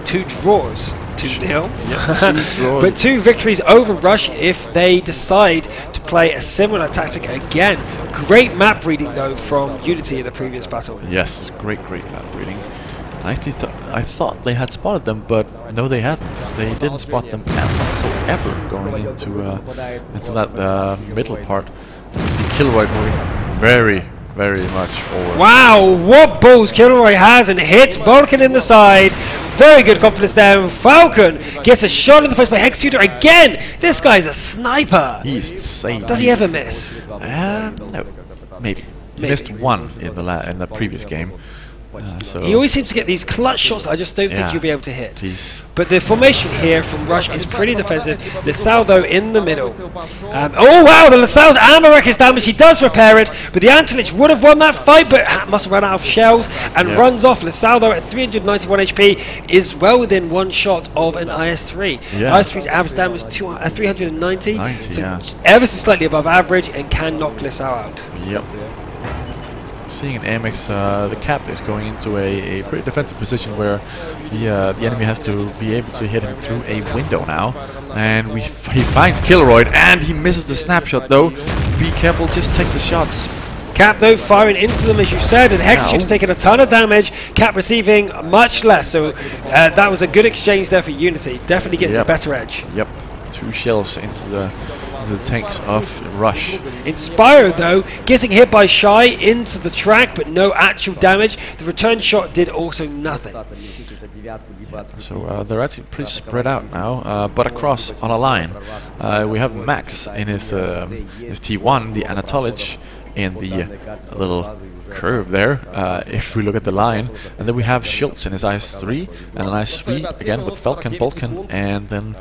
2 draws. 2-0. Yeah, But 2 victories over Rush if they decide to play a similar tactic again. Great map reading though from Unity in the previous battle. Yes, great map reading. I thought they had spotted them, but no, they hadn't. They didn't spot them whatsoever going into that middle part. You see Kilroy moving very much forward. Wow, what balls Kilroy has and hits Vulcan in the side. Very good confidence there. And Falcon gets a shot in the face by Hexecutor again. This guy's a sniper. He's insane. Does he ever miss? No, maybe. He missed one in the previous game. So he always seems to get these clutch shots that I just don't think you'll be able to hit. But the formation here from Rush is pretty defensive. LaSalle though in the middle. Oh wow, the LaSalle's Amarek is damaged. He does repair it, but the Antelich would have won that fight, but must have run out of shells and runs off. LaSalle though at 391 HP is well within one shot of an IS-3. IS-3's average damage 390, so ever so slightly above average and can knock LaSalle out. Yep. Seeing an AMX, the cap is going into a pretty defensive position where the enemy has to be able to hit him through a window now. And he finds Kilroy and he misses the snapshot though. Be careful, just take the shots. Cap though firing into them as you said, and Hexecutor's taking a ton of damage, Cap receiving much less, so that was a good exchange there for Unity, definitely getting the better edge. Yep, 2 shells into the tanks of Rush. Inspire though, getting hit by Shy into the track, but no actual damage. The return shot did also nothing. So they're actually pretty spread out now, but across on a line. We have Max in his T1, the Anatolich, in the little curve there, if we look at the line, and then we have Schultz in his IS-3 and an IS-3 again with Falcon, Vulcan, and then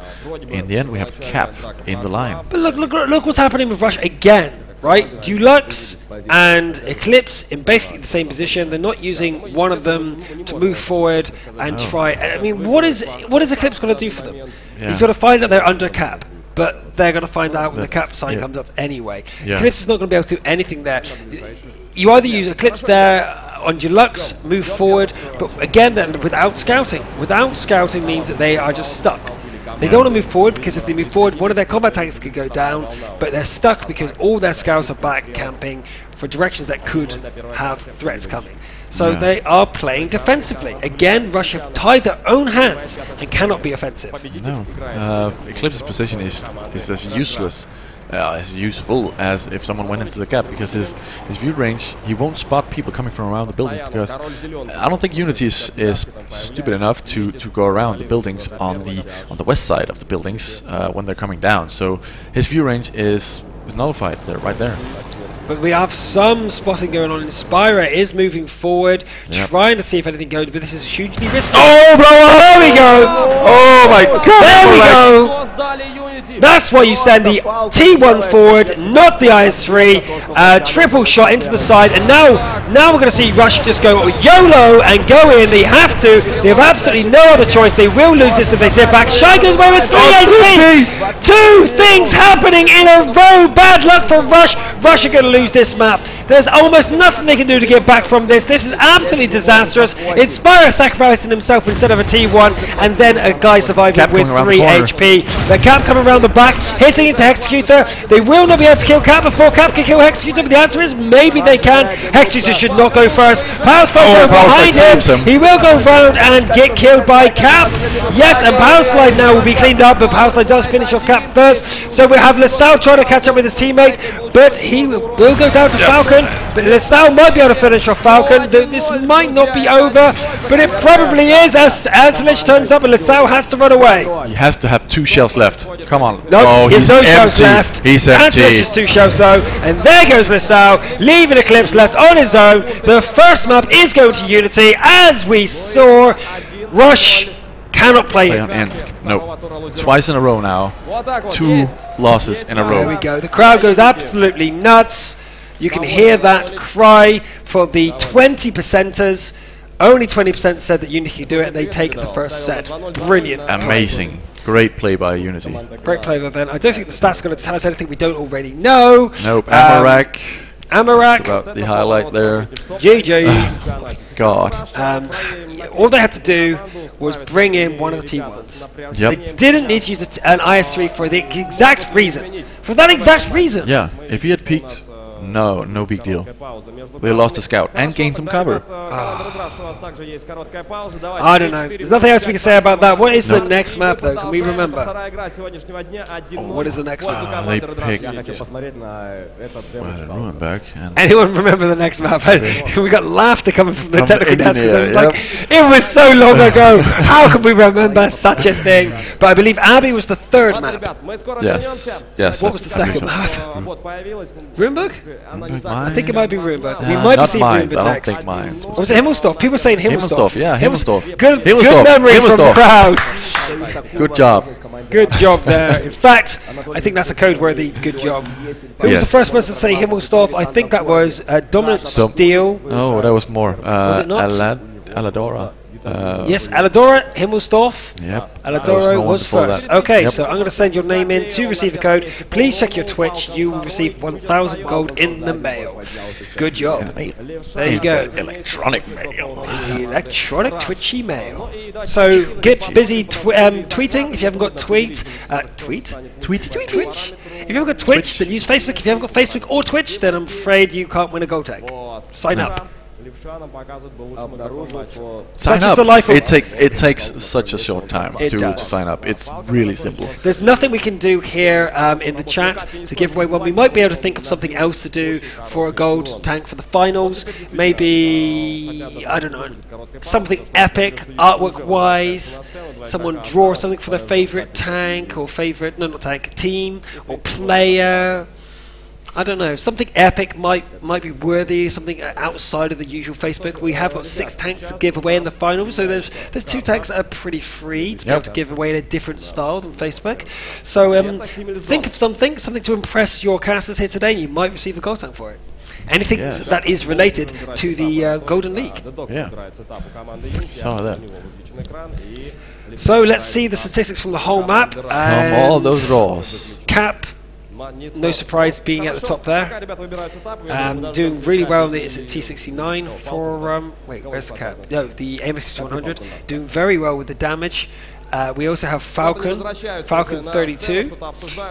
in the end we have Cap in the line. But look what's happening with Rush again, right? Deluxe and Eclipse in basically the same position. They're not using one of them to move forward and try. I mean, what is Eclipse going to do for them? He's going to find that they're under Cap. But they're going to find out when the cap sign comes up anyway. Eclipse is not going to be able to do anything there. You either use Eclipse there on Deluxe, move forward, but again, then without scouting. Without scouting means that they are just stuck. They don't want to move forward because if they move forward, one of their combat tanks could go down, but they're stuck because all their scouts are back camping for directions that could have threats coming. So they are playing defensively. Again, Rush have tied their own hands and cannot be offensive. No. Eclipse's position is as useless, as useful as if someone went into the cap, because his view range, he won't spot people coming from around the buildings, because I don't think Unity is stupid enough to go around the buildings on the west side of the buildings when they're coming down. So his view range is nullified. They're right there. But we have some spotting going on. Inspira is moving forward, trying to see if anything goes, but this is hugely risky. Oh, blow! There we go! Oh my god! There we go! That's why you send the T1 forward, not the IS-3. Triple shot into the side, and now we're going to see Rush just go YOLO and go in. They have to. They have absolutely no other choice. They will lose this if they sit back. Shy goes away with 3 HP! 2 things happening in a row. Bad luck for Rush. Rush are going to lose this map. There's almost nothing they can do to get back from this. This is absolutely disastrous. Inspire sacrificing himself instead of a T1, and then a guy surviving with 3 HP. The Cap coming around the back, hitting into Hexecutor. They will not be able to kill Cap before Cap can kill Hexecutor, but the answer is maybe they can. Hexecutor should not go first. Powerslide behind him. He will go round and get killed by Cap. Yes, and Powerslide now will be cleaned up, but Powerslide does finish off Cap first. So we have LaSalle trying to catch up with his teammate, but he will go down to Falcon. But LaSalle might be able to finish off Falcon. This might not be over, but it probably is as Antelich turns up and LaSalle has to run away. He has to have 2 shells left. Come on. No, he has no shells left. He's empty. Antelich has 2 shells though, and there goes LaSalle, leaving Eclipse left on his own. The first map is going to Unity, as we saw. Rush cannot play Insk. No. Twice in a row now. 2 losses in a row. There we go. The crowd goes absolutely nuts. You can hear that cry for the 20%ers. Only 20% said that Unity could do it, and they take the first set. Brilliant. Amazing. Great play by Unity. Great play by Ben. I don't think the stats are going to tell us anything we don't already know. Nope. Amarek. Amarak. That's about the highlight there. GG. God. All they had to do was bring in one of the T1s. Yep. They didn't need to use an IS-3 for the exact reason. For that exact reason. Yeah, if he had peeked, no big deal. They lost a scout and gained some cover. I don't know. There's nothing else we can say about that. What is the next map, though? Can we remember? What is the next map? They picked Ruinberg. Anyone remember the next map? We got laughter coming from the technical desk. Yep. It was so long ago. How can we remember such a thing? But I believe Abbey was the third map. Yes. What was the second map? Ruinberg? I think it might be Ruinberg. We Nah, might be not seeing Mines. Ruinberg I don't next. think Mines. What was it? Himmelsdorf. People saying Himmelsdorf. Himmelsdorf, yeah, Himmelsdorf. Good Himmelsdorf. memory from the crowd. Good job. Good job there. In fact, I think that's a code-worthy good job. Who was the first person to say Himmelsdorf? I think that was Dominant Steel. Oh, that was more. Was it not? Aladora. Yes, Aladora, Himmelsdorf. Yep. Aladoro was first. Okay, Yep. so I'm going to send your name in to receive the code. Please check your Twitch. You will receive 1,000 gold in the mail. Good job. There you go. Electronic mail. Electronic Twitchy mail. So get busy tweeting if you haven't got Twitch. Twitch. If you haven't got Twitch, then use Facebook. If you haven't got Facebook or Twitch, then I'm afraid you can't win a gold tag. Sign up. Sign Such is up. the life of It takes such a short time It to does. sign up. It's really simple. There's nothing we can do here in the chat to give away one. We might be able to think of something else to do for a gold tank for the finals. Maybe, I don't know, something epic artwork-wise. Someone draw something for their favourite tank or favourite, no, not tank, team or player. I don't know, something epic might be worthy, something outside of the usual Facebook. We have got 6 tanks to give away in the final, so there's 2 tanks that are pretty free to be able to give away in a different style than Facebook. So think of something to impress your casters here today, and you might receive a gold tank for it. Anything that is related to the Golden League. Yeah. Saw that. So let's see the statistics from the whole map. From all those rolls. Cap. No surprise being at the top there. Doing really well on the T69 for, wait, where's the cap? No, the AMX100. Doing very well with the damage. We also have Falcon 32.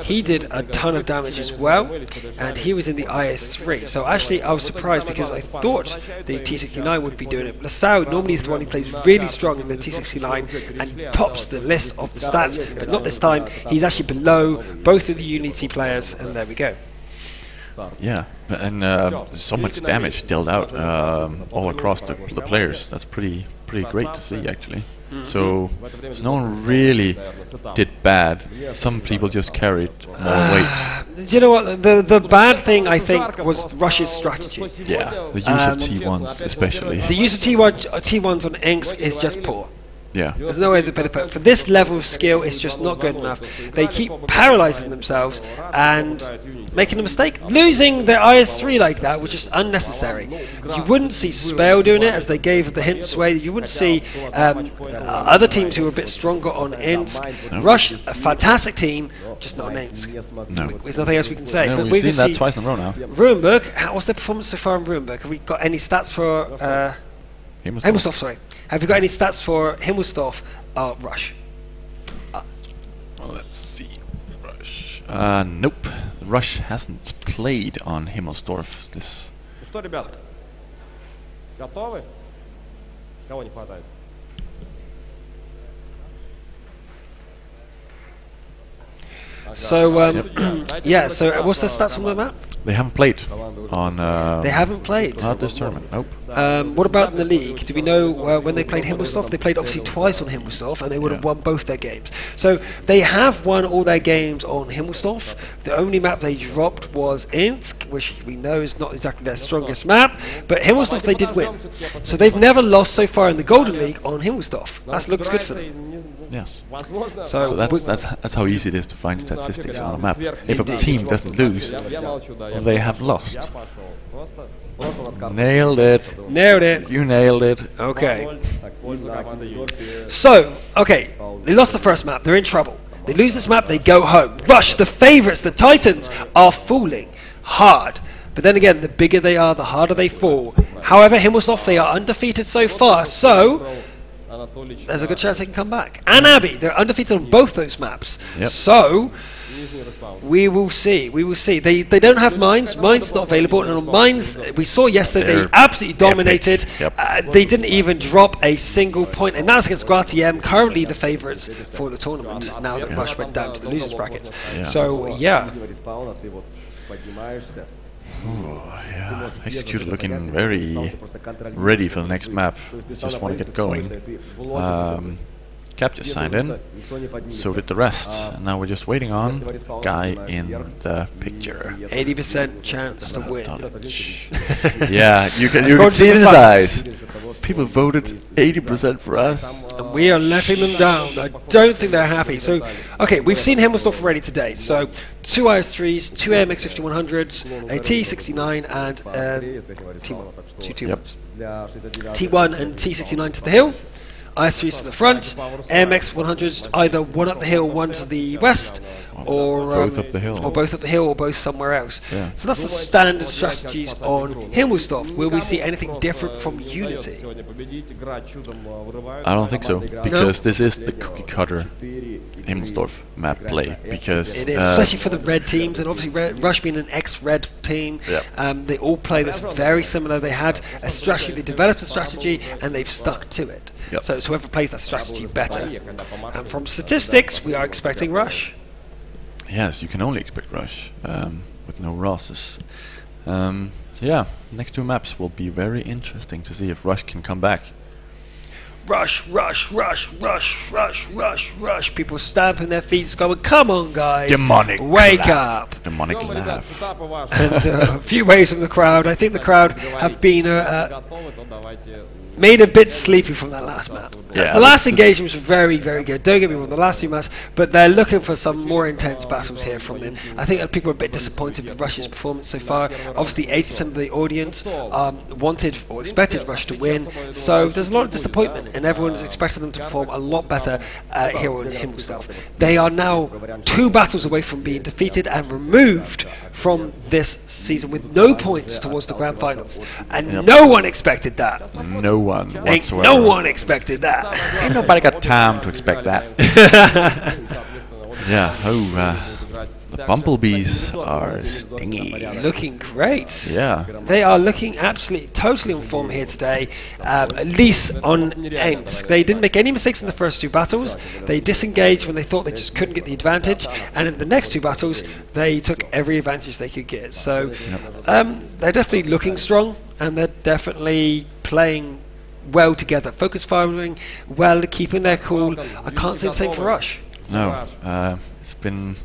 He did a ton of damage as well, and he was in the IS-3. So actually I was surprised because I thought the T69 would be doing it. Lasau normally is the one who plays really strong in the T69 and tops the list of the stats, but not this time. He's actually below both of the Unity players, and there we go. Yeah, and so much damage dealt out all across the players. That's pretty great to see, actually. So no one really did bad. Some people just carried more weight. Do you know what? The bad thing, I think, was Russia's strategy. Yeah, the use of T1s especially. The use of T1s on Inks is just poor. Yeah. There's no way to put it. For this level of skill, it's just not good enough. They keep paralyzing themselves and making a mistake. Losing their IS-3 like that was just unnecessary. You wouldn't see Spale doing it, as they gave the hint sway. You wouldn't see other teams who were a bit stronger on Insk. No. Rush, a fantastic team, just not on Insk. No. There's nothing else we can say. No, but we've seen that see twice in a row now. Ruinberg, what's their performance so far in Ruinberg? Have we got any stats for... Himmelsdorf, sorry. Have you got any stats for Himmelsdorf Rush? Let's see. Rush. Nope. Rush hasn't played on Himmelsdorf this. Что, ребята? Готовы? Кого не хватает? So, yeah, so what's the stats on the map? They haven't played on. They haven't played. Not this tournament. Nope. What about in the league? Do we know when they played Himmelsdorf? They played obviously twice on Himmelsdorf, and they would have won both their games. So they have won all their games on Himmelsdorf. The only map they dropped was Insk, which we know is not exactly their strongest map. But Himmelsdorf they did win. So they've never lost so far in the Golden League on Himmelsdorf. That looks good for them. Yes. So that's how easy it is to find statistics on a map. If a team doesn't lose, they have lost. Nailed it. Nailed it. You nailed it. Okay. So, okay, they lost the first map. They're in trouble. They lose this map, they go home. Rush, the favourites, the Titans, are falling hard. But then again, the bigger they are, the harder they fall. However, Himmelstoft, they are undefeated so far, so there's a good chance they can come back. And Abbey, they're undefeated on both those maps. Yep. So we will see. We will see. They don't have mines. Mines is not available. And on mines, we saw yesterday, they absolutely dominated. Yep. They didn't even drop a single point. And that was against GRTM, currently the favourites for the tournament, now that Rush went down to the losers bracket. So, yeah. Oh, yeah. Execute looking very ready for the next map. Just want to get going. Cap just signed in, so did the rest. And now we're just waiting on guy in the picture. 80% chance to win. Yeah, you can see it in his eyes. People voted 80% for us. And we are letting them down. I don't think they're happy. So, okay, we've seen Himmelstoft already today. So, 2 IS3s, 2 AMX 5100s, a T69 and T1. Two T1s. T1 and T69 to the hill. IS3s to the front, AMX 100s either one up the hill, one to the west, or both up the hill, or both somewhere else. Yeah. So that's the standard strategies on Himmelstoft. Will we see anything different from Unity? I don't think so, because this is the cookie cutter Himmelstoft map play. Because it is, especially for the red teams, and obviously Rush being an ex-red team, they all play this very similar. They had a strategy, they developed a strategy, and they've stuck to it. Yep. So it's whoever plays that strategy better. And from statistics, we are expecting Rush. Yes, you can only expect Rush with no Rosses. So yeah, next two maps will be very interesting to see if Rush can come back. Rush, rush, rush, rush, rush, rush, rush. People stamping their feet, going, "Come on, guys! Demonic wake clap. up!" Demonic laugh. And a few waves from the crowd. I think the crowd have been made a bit sleepy from that last map. Yeah, the last engagements were very, very good. Don't get me wrong, the last two maps, but they're looking for some more intense battles here from them. I think people are a bit disappointed with Rush's performance so far. Obviously, 80% of the audience wanted or expected Rush to win, so there's a lot of disappointment, and everyone's expecting them to perform a lot better here on Himmelstoft. They are now 2 battles away from being defeated and removed from this season with no points towards the grand finals, and no one expected that. No one whatsoever. No one expected that. Ain't nobody got time to expect that. Yeah, the bumblebees are stingy. Looking great. Yeah. They are looking absolutely, totally on form here today, at least on aims. They didn't make any mistakes in the first 2 battles. They disengaged when they thought they just couldn't get the advantage. And in the next 2 battles, they took every advantage they could get. So they're definitely looking strong, and they're definitely playing well together. Focus firing well, keeping their cool. I can't say the same for Rush. No, it's been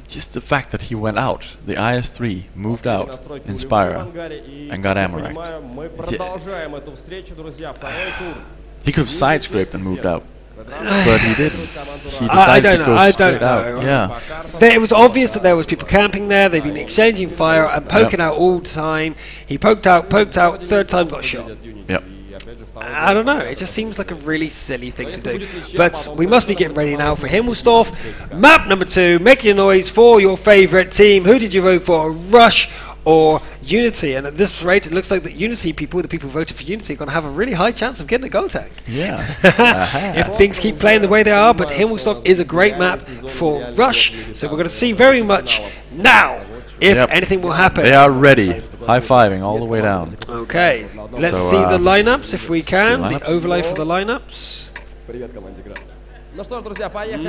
just the fact that he went out. The IS3 moved out in Spira and got Amaranth. He could have side-scraped and moved out, but he didn't. He decided to go straight out. Yeah. It was obvious that there was people camping there. They've been exchanging fire and poking out all the time. He poked out, third time got shot. Yep. I don't know, it just seems like a really silly thing to do. But we must be getting ready now for Himmelstoft. Map number 2, make your noise for your favourite team. Who did you vote for, Rush or Unity? And at this rate, it looks like that Unity people, the people who voted for Unity, are going to have a really high chance of getting a goal tank. Yeah. If things keep playing the way they are. But Himmelstoft is a great map for Rush, so we're going to see very much now if anything will happen. They are ready. High-fiving all the way down. Okay, let's see the lineups if we can. The overlay for the lineups.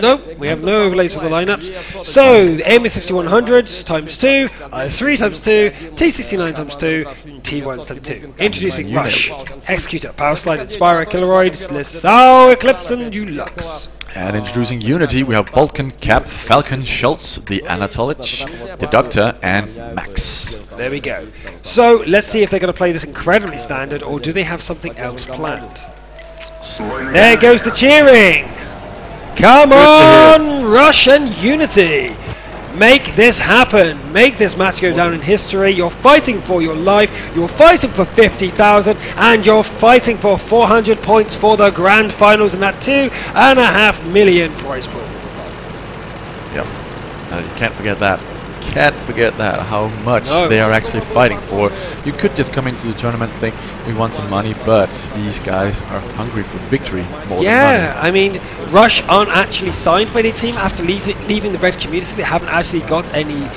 Nope, we have no overlays for the lineups. So, the AMX 5100s times 2, IS3 times 2, T69 times 2, T1s times 2. Introducing Rush, Executor, Power Slide, Inspire, Killaroid, Lissau, Eclipse, and Ulux. And introducing Unity, we have Vulcan, Cap, Falcon, Schultz, the Anatolich, the Doctor, and Max. There we go. So, let's see if they're going to play this incredibly standard, or do they have something else planned? There goes the cheering! Come on, Rush and Unity! Make this happen. Make this match go down in history. You're fighting for your life. You're fighting for 50,000, and you're fighting for 400 points for the grand finals and that 2.5 million prize pool. Yep. You can't forget that. can't forget that, how much they are actually fighting for. You could just come into the tournament and think, we want some money, but these guys are hungry for victory more than money. Yeah, I mean, Rush aren't actually signed by the team after leaving the Red community. They haven't actually got any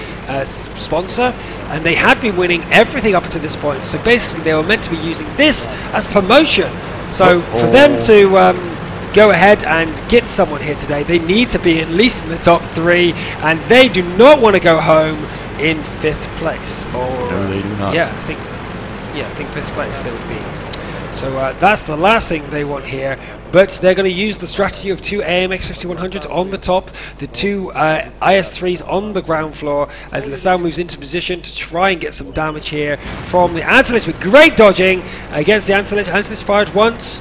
sponsor, and they had been winning everything up to this point. So basically, they were meant to be using this as promotion. So for them to go ahead and get someone here today, they need to be at least in the top 3, and they do not want to go home in 5th place. No, they do not. Yeah, I think 5th place they would be. So that's the last thing they want here. But they're going to use the strategy of 2 AMX 5100s on the top, the 2 IS-3s on the ground floor, as LaSalle moves into position to try and get some damage here from the Antelich with great dodging against the Antelich. Antelich fired once.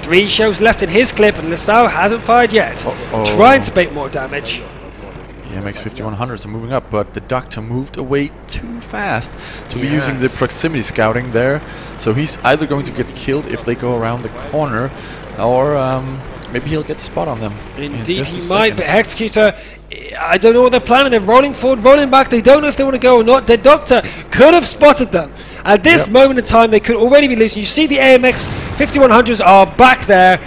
3 shows left in his clip, and LaSalle hasn't fired yet. Trying to make more damage. The MX 5100s are moving up, but the Doctor moved away too fast to be using the proximity scouting there. So he's either going to get killed if they go around the corner, or maybe he'll get the spot on them. Indeed he might, but Executor, I don't know what they're planning. They're rolling forward, rolling back. They don't know if they want to go or not. The Doctor could have spotted them. At this moment in time, they could already be losing. You see the AMX 5100s are back there,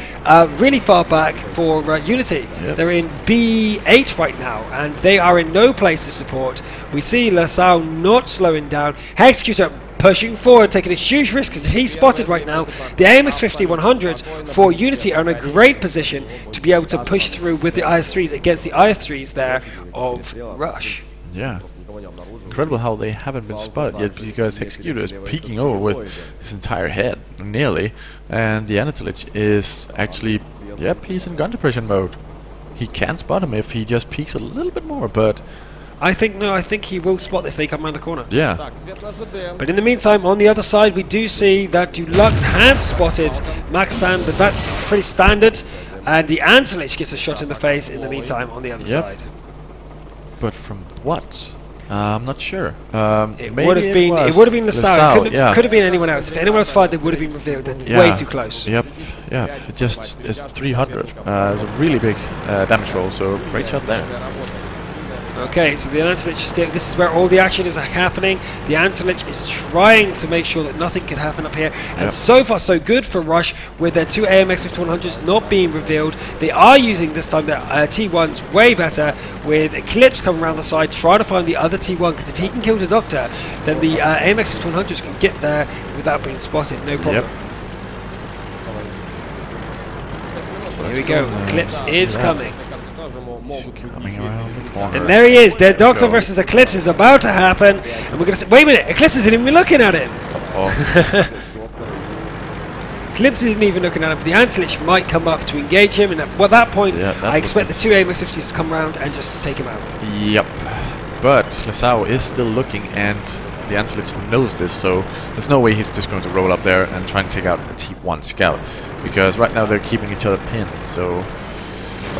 really far back for Unity. They're in B8 right now, and they are in no place to support. We see LaSalle not slowing down. Executor pushing forward, taking a huge risk, because if he's spotted right now, the AMX 5100 for Unity are in a great position to be able to push through with the IS-3s against the IS-3s there of Rush. Yeah. Incredible how they haven't been spotted yet, because Executor is peeking over with his entire head, nearly, and the Anatolich is actually, he's in gun depression mode. He can spot him if he just peeks a little bit more, but I think he will spot if they come around the corner. Yeah. But in the meantime, on the other side, we do see that Dulux has spotted Max Sand, but that's pretty standard. And the Antelich gets a shot in the face in the meantime on the other side. But from what? I'm not sure. It would have been LaSalle. Could have been anyone else. If anyone else fired, they would have been revealed. They're way too close. Yep. Yeah. It just is 300. It's a really big damage roll. So great shot there. Okay, so the Antelich, this is where all the action is happening. The Antelich is trying to make sure that nothing can happen up here. And so far, so good for Rush with their 2 AMX 5100s not being revealed. They are using this time their T1s way better, with Eclipse coming around the side, trying to find the other T1, because if he can kill the Doctor, then the AMX 5100s can get there without being spotted, no problem. Here we go, Eclipse is coming. Coming around the corner. And there he is. Their Doctor versus Eclipse is about to happen. And we're going to say, wait a minute, Eclipse isn't even looking at him. Eclipse isn't even looking at him. The Antelich might come up to engage him. And at that point, I expect the 2 AMX 50s to come around and just take him out. Yep. But LaSalle is still looking, and the Antelich knows this. So there's no way he's just going to roll up there and try and take out a T1 scout. Because right now they're keeping each other pinned. So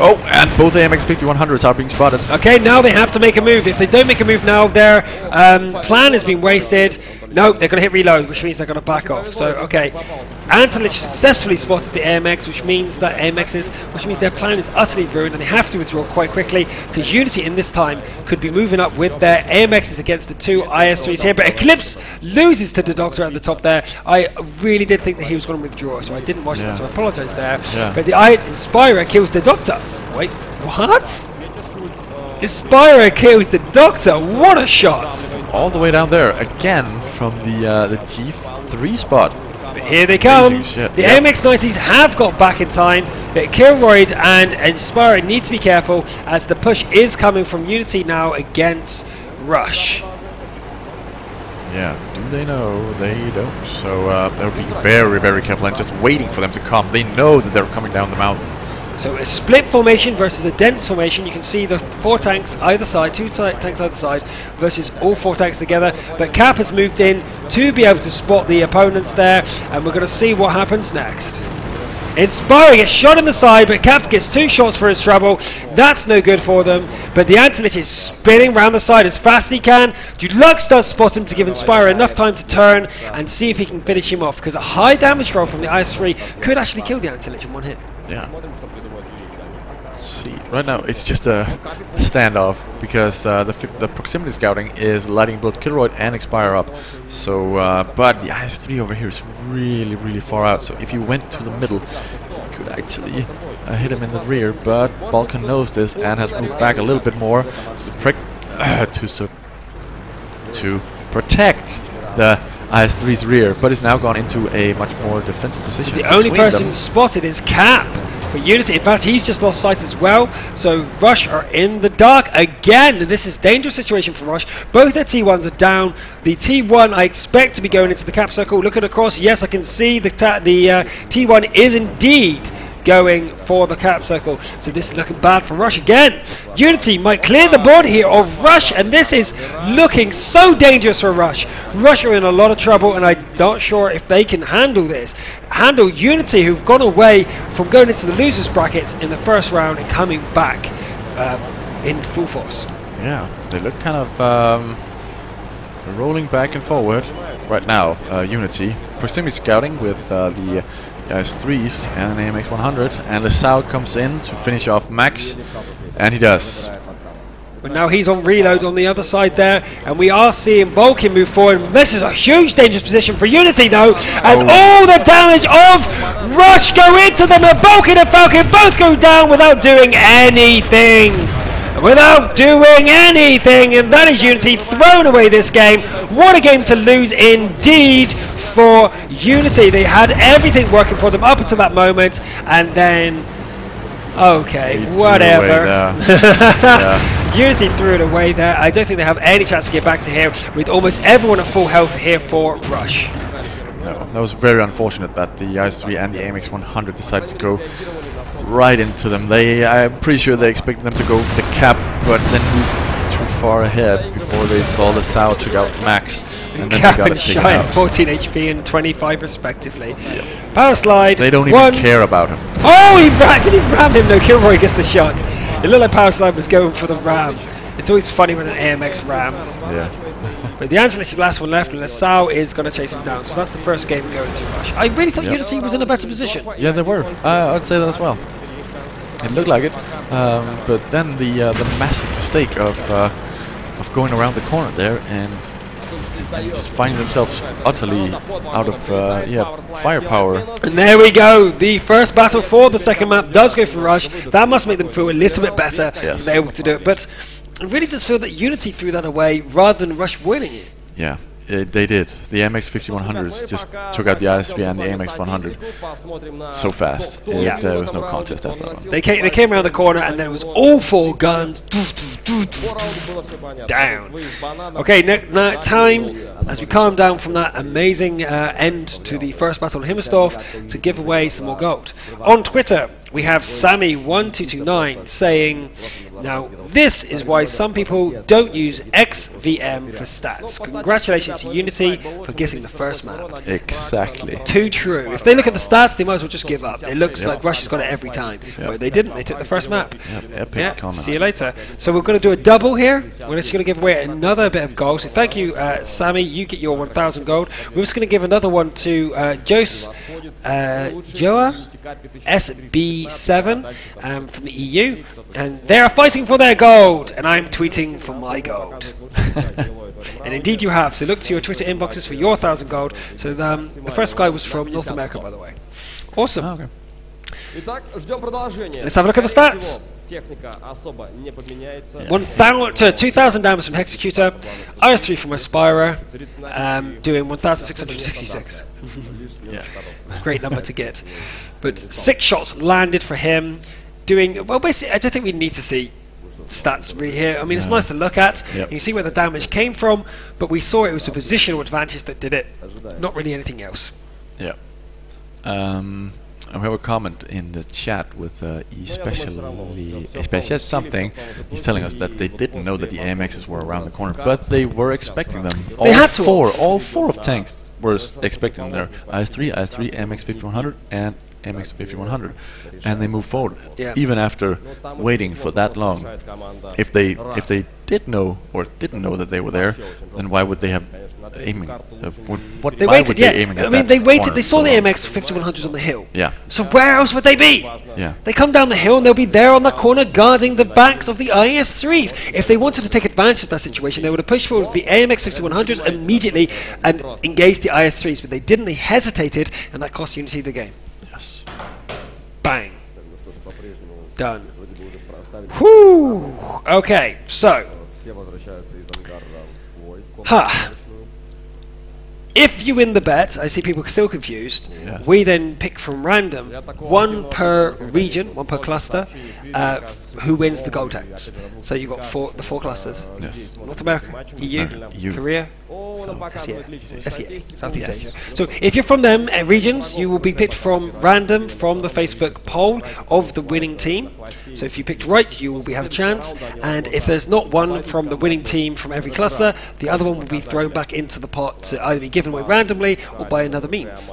oh, and both AMX 5100s are being spotted. Okay, now they have to make a move. If they don't make a move now, their plan has been wasted. No, they're going to hit reload, which means they're going to back off. So, okay, Antelich successfully spotted the AMX, which means that which means their plan is utterly ruined, and they have to withdraw quite quickly, because Unity in this time could be moving up with their AMXs against the 2 IS-3s here. But Eclipse loses to the Doctor at the top there. I really did think that he was going to withdraw, so I didn't watch that, so I apologise there. But the Inspirer kills the Doctor. Wait, what? Inspirer kills the Doctor. What a shot! All the way down there again from the G3 spot. But here they come. The AMX-90s have got back in time. But Kilroyd and Inspirer need to be careful, as the push is coming from Unity now against Rush. Yeah, do they know? They don't. So they'll be very, very careful and just waiting for them to come. They know that they're coming down the mountain. So a split formation versus a dense formation. You can see the 4 tanks either side, 2 tanks either side, versus all 4 tanks together. But Cap has moved in to be able to spot the opponents there, and we're going to see what happens next. Inspirer gets shot in the side, but Cap gets 2 shots for his trouble. That's no good for them. But the Antelich is spinning around the side as fast as he can. Dulux does spot him to give Inspirer enough time to turn and see if he can finish him off, because a high damage roll from the IS-3 could actually kill the Antelich in one hit. Yeah. see. Right now, it's just a standoff because the proximity scouting is lighting both Kilroyd and Expire up. So, but the IS-3 over here is really, really far out. So if you went to the middle, you could actually hit him in the rear. But Balkan knows this and has moved back a little bit more to protect the IS-3's rear, but is now gone into a much more defensive position. The only person spotted is Cap for Unity. In fact, he's just lost sight as well. So Rush are in the dark again. This is a dangerous situation for Rush. Both their T1s are down. The T1 I expect to be going into the cap circle. Looking across, yes, I can see the T1 is indeed going for the cap circle. So this is looking bad for Rush again. Unity might clear the board here of Rush, and this is looking so dangerous for Rush. Rush are in a lot of trouble, and I'm not sure if they can handle this. Handle Unity, who've gone away from going into the losers brackets in the first round and coming back in full force. Yeah, they look kind of rolling back and forward right now. Unity proximity scouting with the IS-3s and an AMX 100, and LaSalle comes in to finish off Max, and he does. But now he's on reload on the other side there, and we are seeing Balkan move forward. This is a huge dangerous position for Unity though, as all the damage of Rush go into them, and Balkan and Falcon both go down without doing anything. Without doing anything, and that is Unity thrown away this game. What a game to lose indeed for Unity. They had everything working for them up until that moment, and then okay, whatever. Unity threw it away there. I don't think they have any chance to get back to here with almost everyone at full health here for Rush. No, that was very unfortunate that the IS-3 and the AMX 100 decided to go right into them. I'm pretty sure they expected them to go for the cap, but then moved too far ahead before they saw the Sao took out Max. And then Cap and Shy at 14 HP and 25 respectively. Yep. Power slide. They don't even care about him. Oh, did he ram him? No, Kilroy gets the shot. It looked like Power slide was going for the ram. It's always funny when an AMX rams. Yeah. But the answer is the last one left, and LaSalle is going to chase him down. So that's the first game going to Rush. I really thought Unity was in a better position. Yeah, they were. I'd say that as well. It looked like it, but then the massive mistake of going around the corner there and just finding themselves utterly out of firepower. And there we go. The first battle for the second map does go for Rush. That must make them feel a little bit better. Yes. They're able to do it. But it really does feel that Unity threw that away rather than Rush winning it. Yeah. They did. The MX 5100s just took out the IS-3 and the AMX 100 so fast. There was no contest after that one. They came around the corner, and then it was all four guns down. Okay, now time as we calm down from that amazing end to the first battle on Himmersdorf to give away some more gold. On Twitter, we have Sammy1229 saying, now this is why some people don't use XVM for stats. Congratulations to Unity for getting the first map. Exactly. Too true. If they look at the stats, they might as well just give up. It looks like Russia's got it every time. But they didn't. They took the first map. See you later. So we're going to do a double here. We're just going to give away another bit of gold. So thank you, Sammy. You get your 1,000 gold. We're just going to give another one to Joa SB7 from the EU, and they are fighting for their gold, and I'm tweeting for my gold. And indeed you have, so look to your Twitter inboxes for your 1,000 gold. So the first guy was from North America, by the way. Awesome. Okay. Let's have a look at the stats. 2,000 damage from Hexecutor, IS-3 from Aspira, doing 1,666. Great number to get. But 6 shots landed for him, doing, well, basically, I don't think we need to see stats really here. I mean, it's nice to look at. You can see where the damage came from, but we saw it was a positional advantage that did it, not really anything else. Yeah. And we have a comment in the chat with especially something. He's telling us that they didn't know that the AMXs were around the corner, but they were expecting them. All four of tanks were expecting their IS-3, AMX 5100, and MX 5100, and they moved forward even after waiting for that long. If they did know or didn't know that they were there, then why would they have aiming? They waited, yeah. I mean, they waited. They saw the AMX 5100s on the hill. Yeah. So where else would they be? Yeah. They come down the hill and they'll be there on the corner guarding the backs of the IS-3s. If they wanted to take advantage of that situation, they would have pushed forward the AMX 5100s immediately and engaged the IS-3s, but they didn't. They hesitated, and that cost Unity the game. Yes. Bang. Done. Whew. Okay, so. If you win the bet, I see people still confused, yes. We then pick from random, one per region, one per cluster, who wins the gold tanks. So you've got the four clusters. Yes. North America, EU, Korea, SEA, Southeast Asia. So if you're from them regions, you will be picked from random from the Facebook poll of the winning team. So if you picked right, you will have a chance. And if there's not one from the winning team from every cluster, the other one will be thrown back into the pot to either be given away randomly or by another means.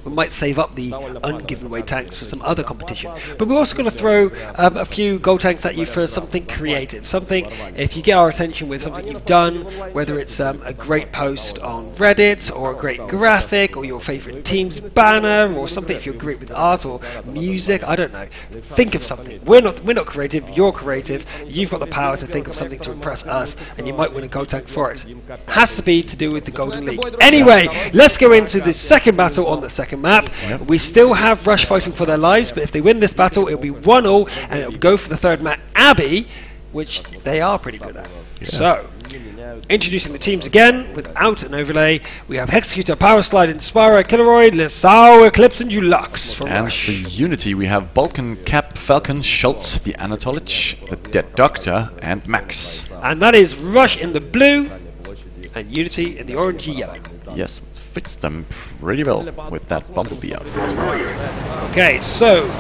We might save up the ungiven away tanks for some other competition. But we're also going to throw a few gold tanks at you for something creative. Something, if you get our attention with something you've done, whether it's a great post on Reddit, or a great graphic, or your favourite team's banner, or something if you're great with art or music, I don't know. Think of something. We're not creative, you're creative. You've got the power to think of something to impress us, and you might win a gold tank for it. Has to be to do with the Golden League. Anyway, let's go into the second battle on the second map. We still have Rush fighting for their lives, but if they win this battle, it'll be 1-1, and it'll go for the third map, Abbey, which they are pretty good at. Yeah. So, introducing the teams again, without an overlay, we have Hexecutor, Power Slide, Inspirer, Killeroid, Lesau, Eclipse, and Ulux for and Rush. for Unity, we have Balkan, Cap, Falcon, Schultz, the Anatolich, the Dead Doctor, and Max. And that is Rush in the blue, and Unity in the orangey yellow. Yes, it fits them pretty well with that Bumblebee outfit. Okay, so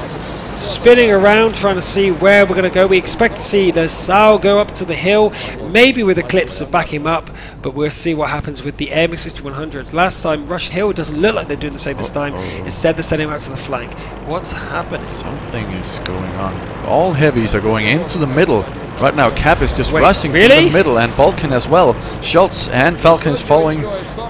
spinning around trying to see where we're going to go. We expect to see the Sao go up to the hill, maybe with Eclipse to back him up, but we'll see what happens with the AMX 5100. Last time Rush Hill doesn't look like they're doing the same this time. Instead they're sending him out to the flank. What's happening? Something is going on. All heavies are going into the middle. Right now Cap is just rushing really? to the middle, and Balkan as well. Schultz and Falcon is following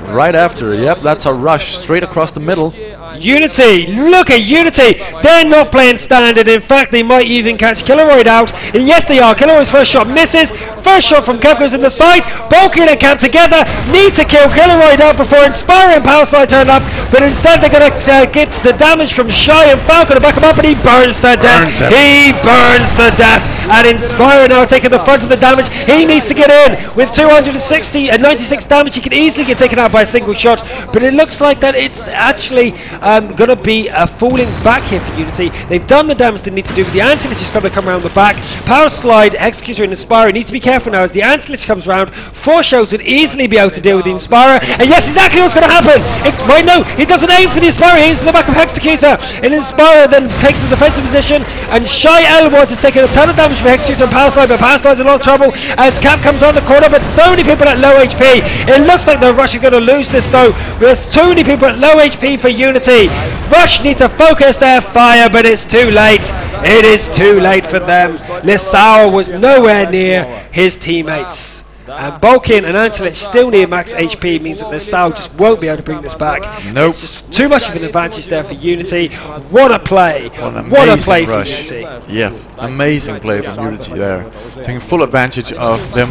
right after. Yep, that's a rush straight across the middle. Unity! Look at Unity! They're not playing standard. In fact, they might even catch Killeroid out. And yes, they are. Killeroid's first shot misses. First shot from Cap goes in the side. Balkan and Cap together need to kill Killeroid out before Inspire and Power Slide turn up. But instead, they're going to get the damage from Shy and Falcon to back him up, and he burns to death. He burns to death. And Inspire now taking the front of the damage. He needs to get in with 260 and 96 damage. He can easily get taken out by a single shot. But it looks like that it's actually going to be a falling back here for Unity. They've done the damage they need to do, but the Antilich is going to come around the back. Power Slide, Executor, and Inspirer needs to be careful now as the Antilich comes around. 4 shells would easily be able to deal with the Inspirer. And yes, exactly what's going to happen. Wait, no, he doesn't aim for the Inspirer. He aims in the back of Executor. And Inspirer then takes the defensive position. And Shy Elwood is taking a ton of damage from Executor and Power Slide, but Power Slide's in a lot of trouble as Cap comes around the corner. But so many people at low HP. It looks like the Rush are going to lose this though. There's too many people at low HP for Unity. Rush need to focus their fire, but it's too late. It is too late for them. Lesau was nowhere near his teammates. And Balkan and Antelich still near max HP, means that Lesau just won't be able to bring this back. Nope. It's just too much of an advantage there for Unity. What a play. What a play for Unity. Yeah, amazing play from Unity there. Taking full advantage of them.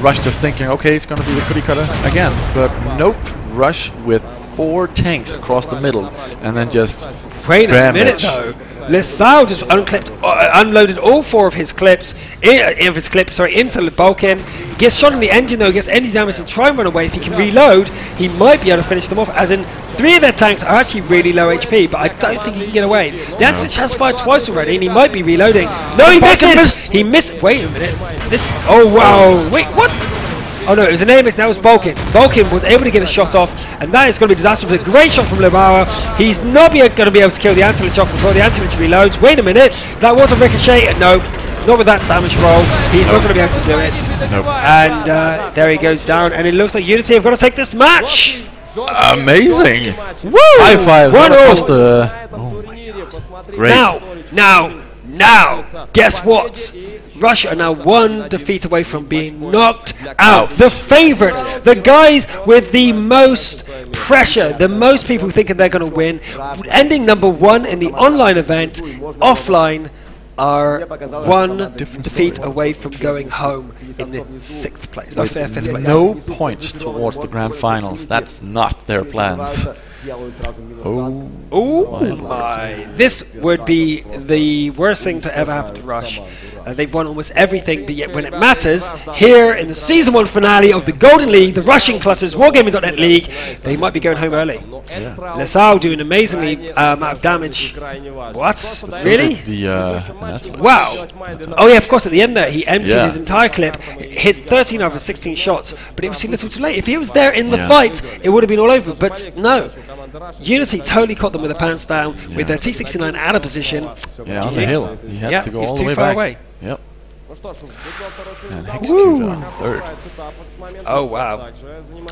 Rush just thinking, okay, it's going to be the cookie cutter again. But nope, Rush with 4 tanks across the middle, and then just wait a minute though. Lesau just unloaded all 4 of his clips into Balkan. Gets shot in the engine though, gets engine damage and try and run away. If he can reload, he might be able to finish them off, as in 3 of their tanks are actually really low HP, but I don't think he can get away. The Antilich has fired twice already and he might be reloading. No, he misses! He missed. Wait a minute. Oh wow. Wait, what? Oh no, it was an AMX, that was Balkan. Balkan was able to get a shot off, and that is going to be disastrous. A great shot from Lebauer. He's not going to be able to kill the Antilich off before the Antilich reloads. Wait a minute, that was a ricochet. No, not with that damage roll. He's not going to be able to do it. Nope. And there he goes down, and it looks like Unity have got to take this match. Amazing! Woo! High five! 1-1. Oh my God. Great. Now, guess what? Rush are now one defeat away from being knocked out. The favourites, the guys with the most pressure, the most people thinking they're going to win, ending number 1 in the online event, offline, are one defeat away from going home in the 6th place, 5th place. No points towards the grand finals. That's not their plans. Oh my! This would be the worst thing to ever happen to Rush. They've won almost everything, but yet when it matters, here in the Season 1 finale of the Golden League, the Russian Clusters Wargaming.net League, they might be going home early. Yeah. Lesau doing amazingly amount of damage. What? Really? Wow. Oh yeah, of course, at the end there, he emptied his entire clip, hit 13 over 16 shots, but it was too little too late. If he was there in the fight, it would have been all over, but no. Unity totally caught them with their pants down, with their T69 out of position. Yeah, on the hill. He had to go all the way far back. Away. Yep. And Executor, 3rd. Oh wow.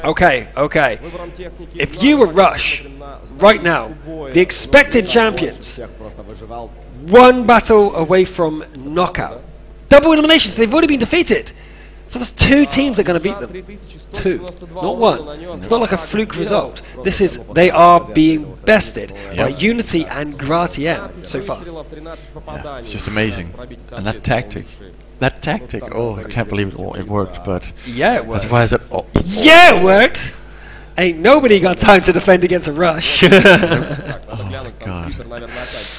Okay, okay. If you were Rush, right now, the expected champions, 1 battle away from knockout. Double eliminations, they've already been defeated. So there's 2 teams that are going to beat them. 2, not 1. It's not like a fluke result. This is, they are being bested by Unity and Gratien so far. Yeah, it's just amazing. And that tactic, oh, I can't believe it worked, but yeah, it worked. That's why I said, yeah, it worked. Ain't nobody got time to defend against a Rush. Oh my god.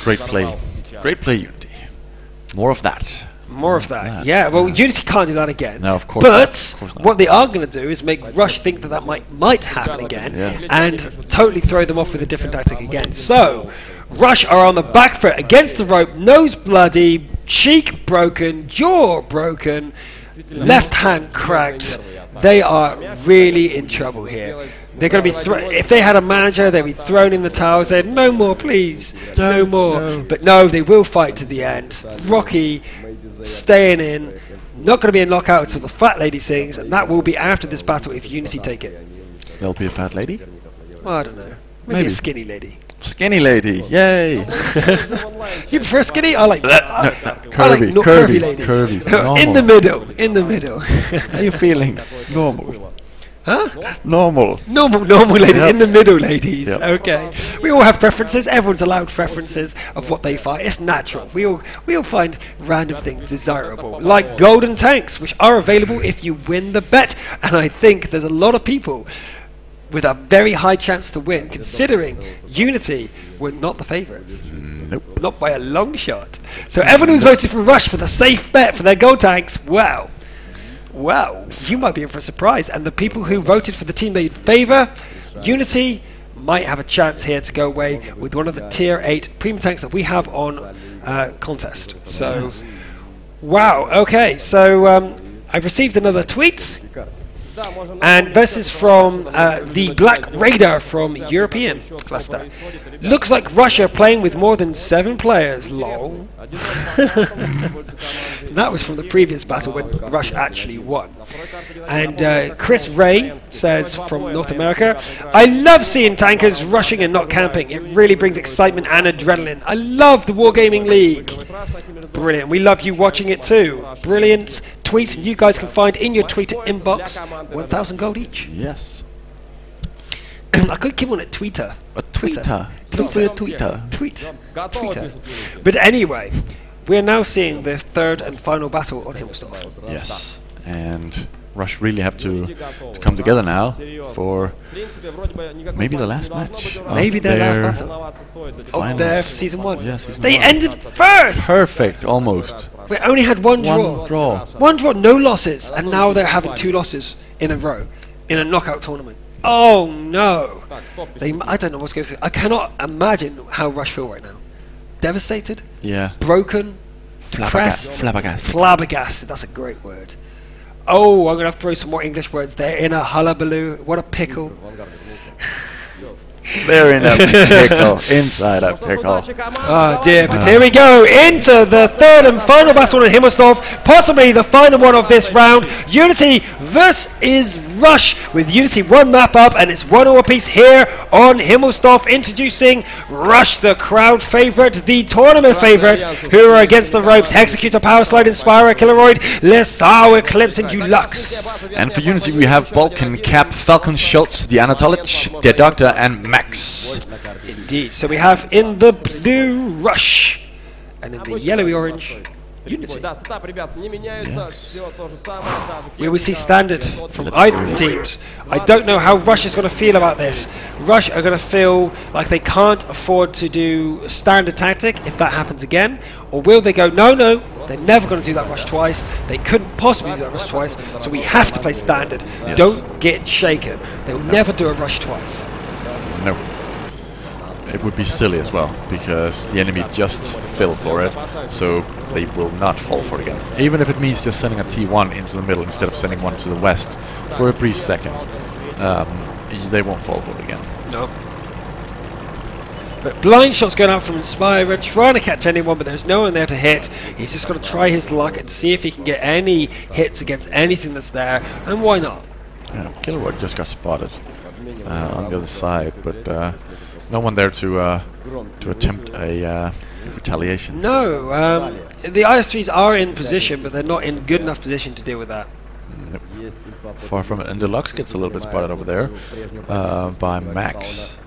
Great play. Great play, Unity. More of that. More of that. Yeah, well, Unity can't do that again. No, of course but not. Of course not. What they are going to do is make Rush think that that might happen again, and totally throw them off with a different tactic again. So, Rush are on the back foot against the rope, nose bloody, cheek broken, jaw broken, left hand cracked. They are really in trouble here. They're going to be if they had a manager, they'd be thrown in the towel, saying, "No more, please, no more." No. But no, they will fight to the end. Rocky staying in, not going to be a knockout until the fat lady sings, and that will be after this battle if Unity take it. There'll be a fat lady? Well, I don't know. Maybe a skinny lady. Skinny lady, yay! You prefer skinny? I like curvy ladies. Curvy. In the middle. In the middle. How are you feeling? Normal. Huh? Normal ladies, in the middle ladies. Okay. We all have preferences. Everyone's allowed preferences of what they find. It's natural. We all find random things desirable, like golden tanks, which are available if you win the bet. And I think there's a lot of people with a very high chance to win, considering Unity were not the favourites. Nope. Not by a long shot. So everyone who's voted for Rush for the safe bet for their gold tanks, wow. Well, you might be in for a surprise. And the people who voted for the team they favour, Unity, might have a chance here to go away with one of the Tier 8 premium tanks that we have on contest. So, wow. Okay, so I've received another tweet. And this is from the Black Raider from European Cluster. Looks like Russia playing with more than 7 players, lol. That was from the previous battle when Rush actually won. And Chris Ray says from North America, I love seeing tankers rushing and not camping. It really brings excitement and adrenaline. I love the Wargaming League. Brilliant. We love you watching it too. Brilliant tweets you guys can find in your Twitter inbox. 1,000 gold each. Yes. I could keep on it Twitter. Twitter. Tweet. But anyway, we're now seeing the 3rd and final battle on Himmelstoff. Yes. And Rush really have to come together now for maybe the last match. Maybe their last battle of their Season 1. Yeah, season they 1. ended first! Perfect, almost. We only had one draw. One draw, no losses. And now they're having 2 losses in a row in a knockout tournament. Oh no! I don't know what's going through. I cannot imagine how Rush feel right now. Devastated? Yeah. Broken? Flabbergasted. That's a great word. Oh, I'm going to throw some more English words there. In a hullabaloo. What a pickle. They're in a pickle. Inside a pickle. Oh dear, but here we go. Into the 3rd and final battle in Himmelstoff. Possibly the final one of this round. Unity versus Rush with Unity 1 map up, and it's 1-0 apiece here on Himmelsdorf, introducing Rush, the crowd favourite, the tournament favourite, who are against the ropes. Hexecutor, Power Slide, Inspirer, Killeroid, Lesau, Eclipse, and Dulux. And for Unity we have Balkan, Cap, Falcon, Schultz, the Anatolich, the Doctor, and Max. Indeed. So we have in the blue Rush, and in the yellowy-orange Unity. Here we see standard from either of the teams. I don't know how Rush is going to feel about this. Rush are going to feel like they can't afford to do standard tactic if that happens again, or will they go, no, they're never going to do that Rush twice. They couldn't possibly do that Rush twice, so we have to play standard. Yes. Don't get shaken. They'll never do a Rush twice. No. It would be silly as well, because the enemy just fell for it, so they will not fall for it again. Even if it means just sending a T1 into the middle instead of sending one to the west for a brief second, they won't fall for it again. No. But blind shots going out from Inspirer, trying to catch anyone, but there's no one there to hit. He's just got to try his luck and see if he can get any hits against anything that's there, and why not? Yeah, Killeroid just got spotted on the other side, but no one there to attempt a retaliation. No, the IS-3s are in position, but they're not in good enough position to deal with that. Nope. Far from it, and Deluxe gets a little bit spotted over there by Max,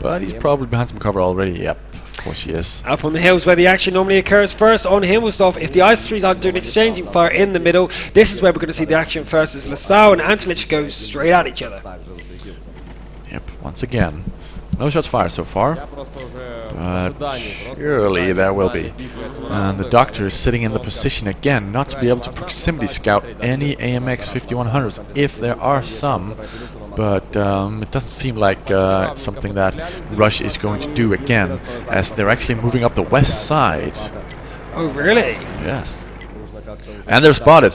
but he's probably behind some cover already. Yep, of course he is. Up on the hills where the action normally occurs first on Himmelsdorf. If the IS-3s aren't doing exchanging fire in the middle, this is where we're going to see the action first, as Lesau and Antelich go straight at each other. Yep, once again. No shots fired so far, but surely there will be. And the Doctor is sitting in the position again not to be able to proximity scout any AMX 5100s, if there are some, but it doesn't seem like it's something that Rush is going to do again, as they're actually moving up the west side. Oh, really? Yes. And they're spotted.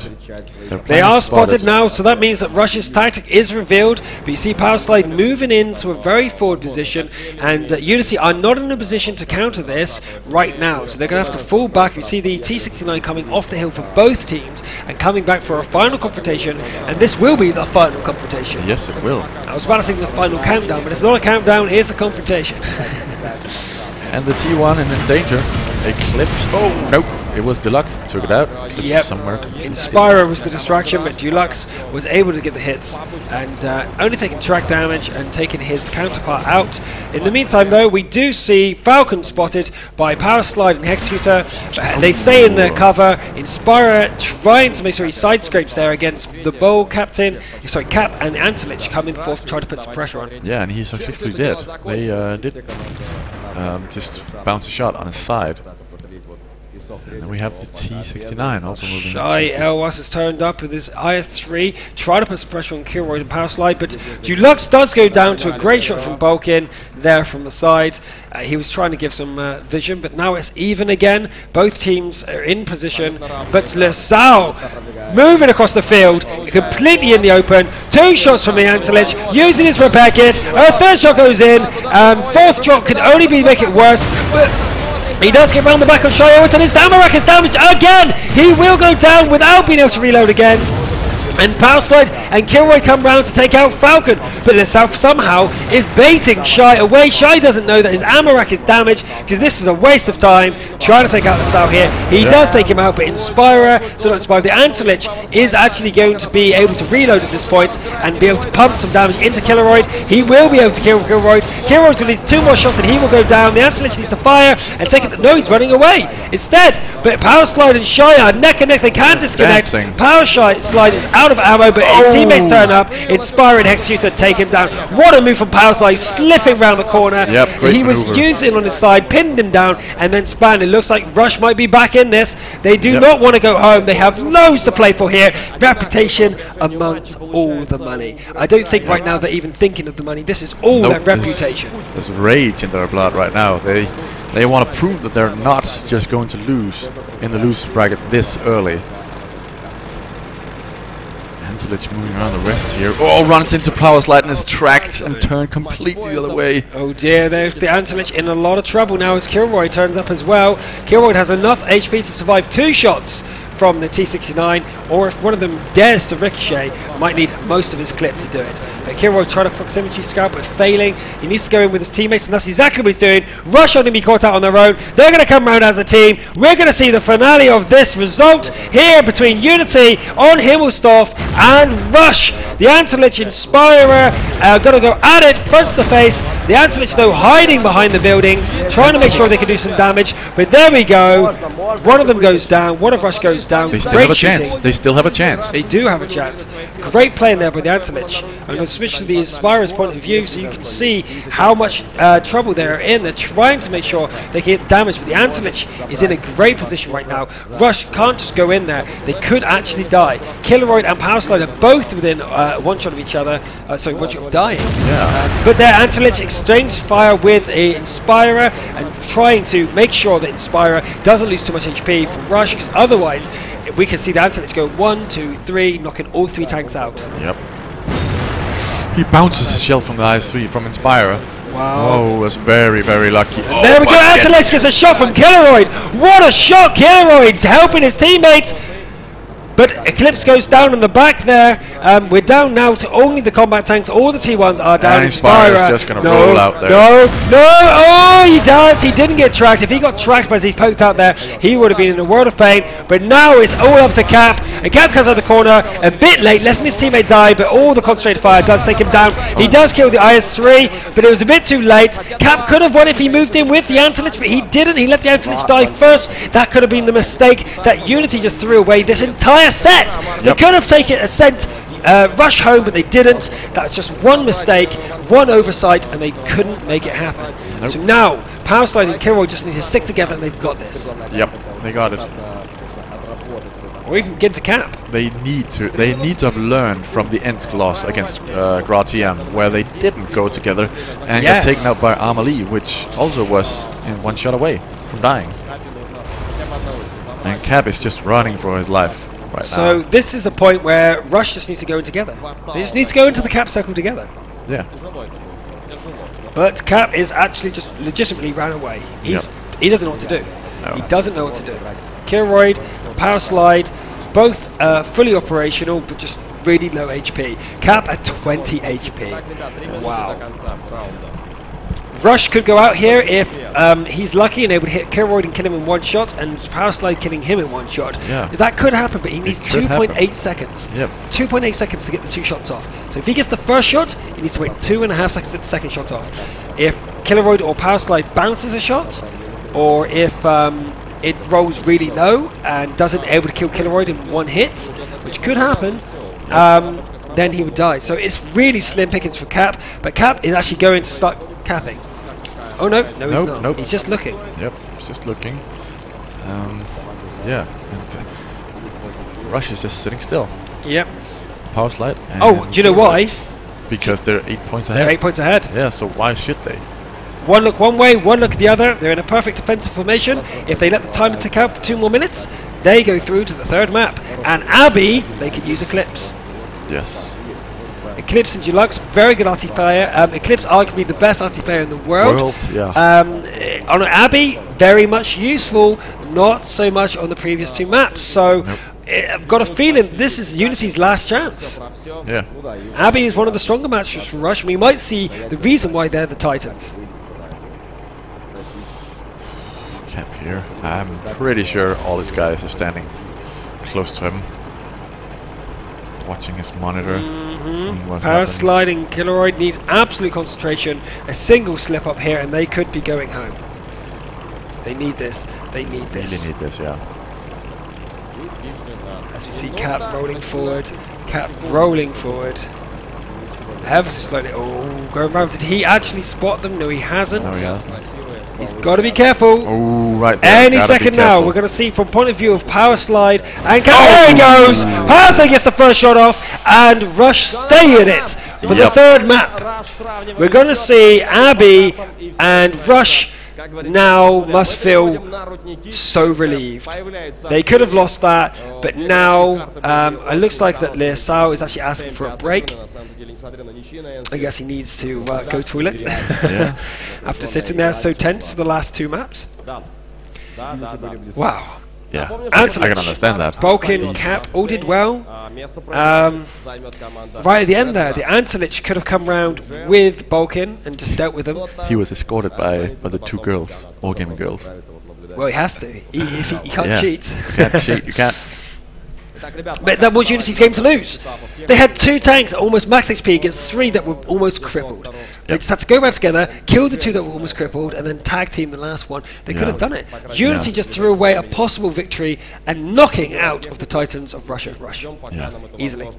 They are spotted now, so that means that Rush's tactic is revealed. But you see Power Slide moving into a very forward position, and Unity are not in a position to counter this right now. So they're going to have to fall back. You see the T69 coming off the hill for both teams and coming back for a final confrontation, and this will be the final confrontation. Yes, it will. I was about to say the final countdown, but it's not a countdown, it's a confrontation. And the T1 in danger. Eclipse. Oh, nope. It was Deluxe that took it out. Eclipse somewhere. Inspirer was the distraction, but Dulux was able to get the hits and only taking track damage and taking his counterpart out. In the meantime, though, we do see Falcon spotted by Power Slide and Hexecutor. They stay in their cover. Inspirer trying to make sure he side scrapes there against the Bowl captain. Sorry, Cap and Antelich coming forth to try to put some pressure on. Yeah, and he successfully did. They did just bounce a shot on his side. And we have the T69 also moving. Shy Elwas has turned up with his IS-3, trying to put some pressure on Killeroid and Power Slide, but Dulux does go down to a great shot from Balkan there from the side. He was trying to give some vision, but now it's even again. Both teams are in position, but Lesau moving across the field, completely in the open. 2 shots from the Antelich, using his repair kit. A 3rd shot goes in. 4th shot could only make it worse, but he does get round the back of Shio, and his Amarak is damaged again. He will go down without being able to reload again. And Power Slide and Killeroid come round to take out Falcon, but Lesau somehow is baiting Shy away. Shy doesn't know that his Amarak is damaged, because this is a waste of time trying to take out Lesau here. He does take him out, but Inspirer, so not Inspirer, the Antelich is actually going to be able to reload at this point and be able to pump some damage into Killeroid. He will be able to kill Killeroid. Killeroid's going to need 2 more shots and he will go down. The Antelich needs to fire and take it. No, he's running away instead, but Power Slide and Shy are neck and neck. They can't disconnect. Power Slide is out of ammo, but his teammates turn up. Inspire and Hexecutor take him down. What a move from Power Slide, slipping round the corner. He was using on his side, pinned him down, and then spanned. It looks like Rush might be back in this. They do not want to go home. They have loads to play for here. Reputation amongst all the money. I don't think right now they're even thinking of the money. This is all their reputation. There's rage in their blood right now. They want to prove that they're not just going to lose in the losers bracket this early. Antelich moving around the rest here. Oh, runs into Power Slide and is tracked and turned completely the other way. Oh dear, there's the Antelich in a lot of trouble now as Killeroid turns up as well. Killeroid has enough HP to survive 2 shots from the T69, or if one of them dares to ricochet, might need most of his clip to do it. But Kilroy tried a proximity scout, but failing. He needs to go in with his teammates, and that's exactly what he's doing. Rush are going to be caught out on their own. They're going to come around as a team. We're going to see the finale of this result here between Unity on Himmelsdorf and Rush. The Antelich Inspirer are going to go at it face to face. The Antelich, though, hiding behind the buildings, trying to make sure they can do some damage. But there we go. One of them goes down. One of Rush goes down. They still have a chance. They still have a chance. They do have a chance. Great play in there by the Antelich. I'm going to switch to the Inspirer's point of view so you can see how much trouble they're in. They're trying to make sure they can get damage, but the Antelich is in a great position right now. Rush can't just go in there. They could actually die. Killeroid and Powerslide are both within one shot of each other. Sorry, one shot of dying. Yeah. But their Antelich exchanged fire with a Inspirer and trying to make sure that Inspirer doesn't lose too much HP from Rush, because otherwise we can see the Antelich go 1, 2, 3, knocking all 3 tanks out. Yep. He bounces his shell from the IS-3 from Inspirer. Wow. Oh, that's very, very lucky. Oh, there we go. Antelich gets a shot from Killeroid. What a shot! Killeroid's helping his teammates. But Eclipse goes down on the back there. We're down now to only the combat tanks. All the T1s are down. And Inspirer's just going to roll out there. No. Oh, he does. He didn't get tracked. If he got tracked as he poked out there, he would have been in a world of pain. But now it's all up to Cap. And Cap comes out the corner a bit late, letting his teammate die. But all the concentrated fire does take him down. He does kill the IS-3, but it was a bit too late. Cap could have won if he moved in with the Antelich, but he didn't. He let the Antelich die first. That could have been the mistake that Unity just threw away this entire set. They could have taken a sent Rush home, but they didn't. That's just one mistake, one oversight, and they couldn't make it happen. So now Powerslide and Killeroid just need to stick together, and they've got this. Yep, they got it. Or even get to Cap. They need to have learned from the Ensk loss against Gratiam, where they didn't go together and got taken out by Amelie, which also was in one shot away from dying. And Cap is just running for his life. So this is a point where Rush just needs to go in together. They just need to go into the Cap circle together. Yeah. But Cap is actually just legitimately ran away. He doesn't know what to do. No. He doesn't know what to do. Killeroid, Powerslide, both fully operational, but just really low HP. Cap at 20 HP. Wow. Rush could go out here if he's lucky and able to hit Killeroid and kill him in one shot, and Powerslide killing him in one shot. Yeah. That could happen, but he needs 2.8 seconds. Yep. 2.8 seconds to get the 2 shots off. So if he gets the first shot, he needs to wait 2.5 seconds to get the second shot off. If Killeroid or Powerslide bounces a shot, or if it rolls really low and doesn't able to kill Killeroid in one hit, which could happen, then he would die. So it's really slim pickings for Cap, but Cap is actually going to start capping. Oh no, he's not. Nope. He's just looking. Yep, he's just looking. Yeah. And, Rush is just sitting still. Yep. Powerslide. Oh, do you know why? Because they're 8 points ahead. They're 8 points ahead. Yeah, so why should they? One look one way, one look the other. They're in a perfect defensive formation. If they let the timer tick out for 2 more minutes, they go through to the 3rd map. And Abby, they could use Eclipse. Yes. Eclipse and Deluxe, very good RT player. Eclipse, arguably the best RT player in the world. On Abby, very much useful, not so much on the previous 2 maps. So I've got a feeling this is Unity's last chance. Yeah. Abby is one of the stronger matches for Rush. We might see the reason why they're the Titans. Cap here. I'm pretty sure all these guys are standing close to him, watching his monitor. Powerslide and Killeroid needs absolute concentration. A single slip up here and they could be going home. They need this. They need this. Really need this, yeah. As we see Cap rolling forward. Cap rolling forward. Ever so slowly. Oh, going around. Did he actually spot them? No, he hasn't. No, he hasn't. He's got to be careful. Oh, right there. Any second now, we're going to see from point of view of Powerslide. And there he goes! Powerslide gets the first shot off, and Rush stay in it for the 3rd map. We're going to see Abby and Rush now must feel so relieved. They could have lost that, but now it looks like that Liasao is actually asking for a break. I guess he needs to go toilet after sitting there so tense for the last 2 maps. Wow. Yeah, I can understand that. Balkin, Cap, all did well. Right at the end there, the Antlich could have come round with Balkin and just dealt with them. He was escorted by the two girls, all gaming girls. Well, he has to. He can't cheat. You can't cheat. You can't. But that was Unity's game to lose. They had 2 tanks at almost max HP against 3 that were almost crippled. They just had to go around together, kill the 2 that were almost crippled, and then tag team the last one. They could have done it. Unity just threw away a possible victory and knocking out of the Titans of Russia. Easily.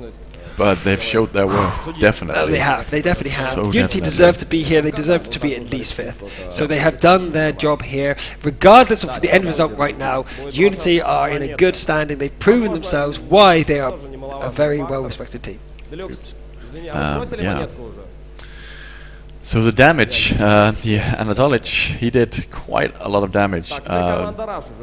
But they've showed their worth, definitely. They have. They definitely have. So Unity deserve to be here. They deserve to be at least 5th. So they have done their job here. Regardless of the end result right now, Unity are in a good standing. They've proven themselves why they are a very well-respected team. Yeah. So the damage, the Anatolich, he did quite a lot of damage,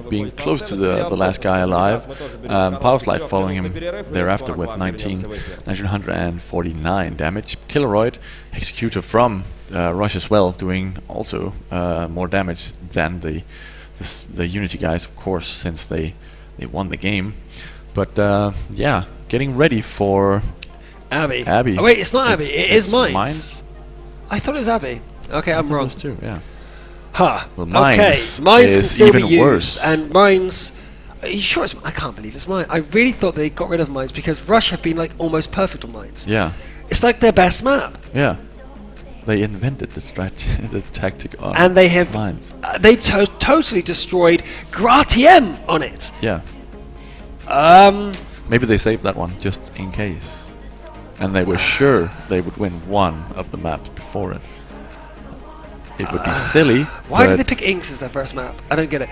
being close to the last guy alive. Powerslide following him thereafter with 1949 damage. Killeroid, Executor from Rush as well, doing also more damage than the Unity guys, of course, since they won the game. But yeah, getting ready for Abby. Oh, wait, it's not Abby. It is Mines. I thought it was Abby. Okay, I'm wrong. Too, yeah. Huh. Well, Mines Mines is can still even be used, worse. and Mines. Are you sure it's? I can't believe it's Mines. I really thought they got rid of Mines because Rush have been like almost perfect on Mines. Yeah. It's like their best map. Yeah. They invented the strategy, the tactic on and they have Mines. They totally destroyed Gratiem on it. Yeah. Maybe they saved that one just in case. And they were sure they would win one of the maps before it. It would be silly. Why did they pick Inks as their first map? I don't get it.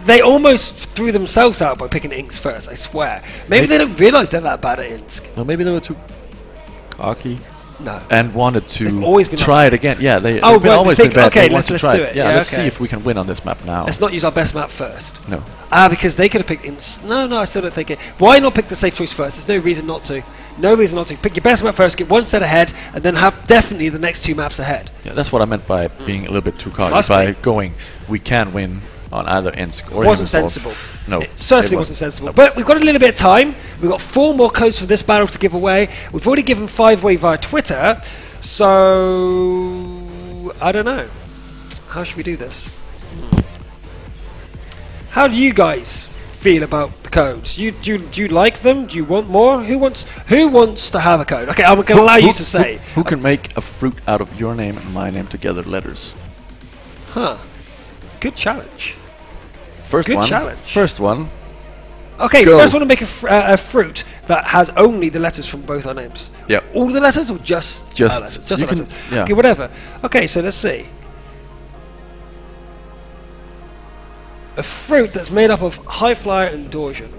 They almost threw themselves out by picking Inks first, I swear. Maybe they don't realise they're that bad at Inks. Well, maybe they were too cocky. No. And wanted to always been try it again. Yeah, they've always been bad. Okay, they let's try do it. Yeah, let's okay. see if we can win on this map now. Let's not use our best map first. No. Because they could have picked Inks. No, I still don't think it. Why not pick the safe choice first? There's no reason not to. No reason not to. Pick your best map first, get one set ahead, and then have definitely the next 2 maps ahead. Yeah, that's what I meant by being a little bit too cocky. By going, we can win on either Insk or wasn't sensible. No, it certainly wasn't sensible. No. But we've got a little bit of time. We've got 4 more codes for this battle to give away. We've already given 5 away via Twitter, so I don't know. How should we do this? How do you guys feel about the codes? Do you like them? Do you want more? Who wants to have a code? Okay, I'm going to allow you to say. Who can make a fruit out of your name and my name together letters? Huh. Good challenge. First one. Okay, first one to make a fruit that has only the letters from both our names. Yeah. All the letters or just the letters? Just the letters. Yeah. Okay, whatever. Okay, so let's see. A fruit that's made up of Highflyer and Dorjan.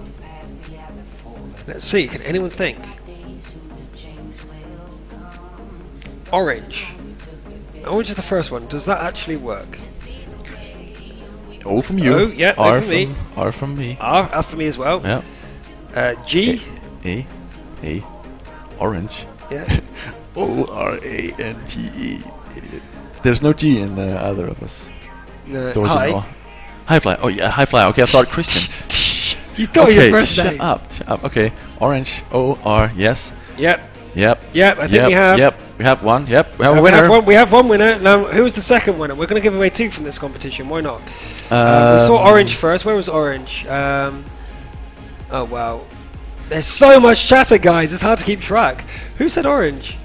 Let's see, can anyone think? Orange. Orange is the first one. Does that actually work? O from you. O, yeah, O from me. R from me. R for me as well. Yeah. G. A. Orange. Yeah. O-R-A-N-G-E. There's no G in either of us. Hi. Highflyer. Oh yeah, Highflyer. Okay, I thought Christian. You thought your first name. Shut up. Okay. Orange. O-R. Yes. Yep. I think we have. Yep. We have one. Yep. We have a winner. We have one winner. Now, who was the second winner? We're going to give away 2 from this competition. Why not? We saw Orange first. Where was Orange? Oh wow. There's so much chatter, guys. It's hard to keep track. Who said Orange?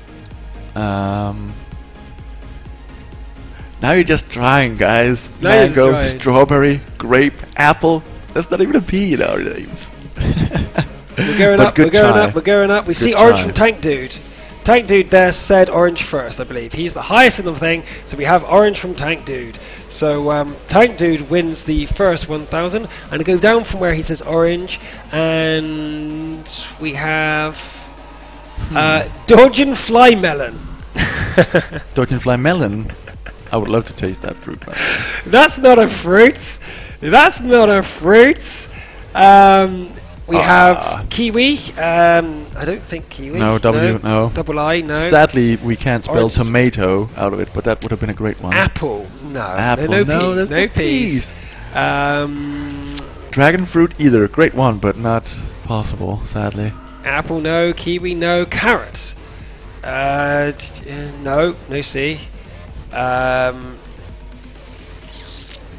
Now you're just trying, guys. Mango, strawberry, grape, apple. There's not even a P in our names. We're going up. We see Orange from Tank Dude. Tank Dude there said Orange first, I believe. He's the highest in the thing, so we have Orange from Tank Dude. So Tank Dude wins the first 1,000. And go down from where he says Orange, and we have Dorjan Fly Melon. Dorjan Fly Melon. I would love to taste that fruit. That's not a fruit. We have Kiwi. I don't think Kiwi. No, W, no. Double I, no. Sadly, we can't spell tomato out of it, but that would have been a great one. Apple, no. Apple, no P's. Peas. Dragon fruit either. Great one, but not possible, sadly. Apple no, kiwi no, carrot. No C.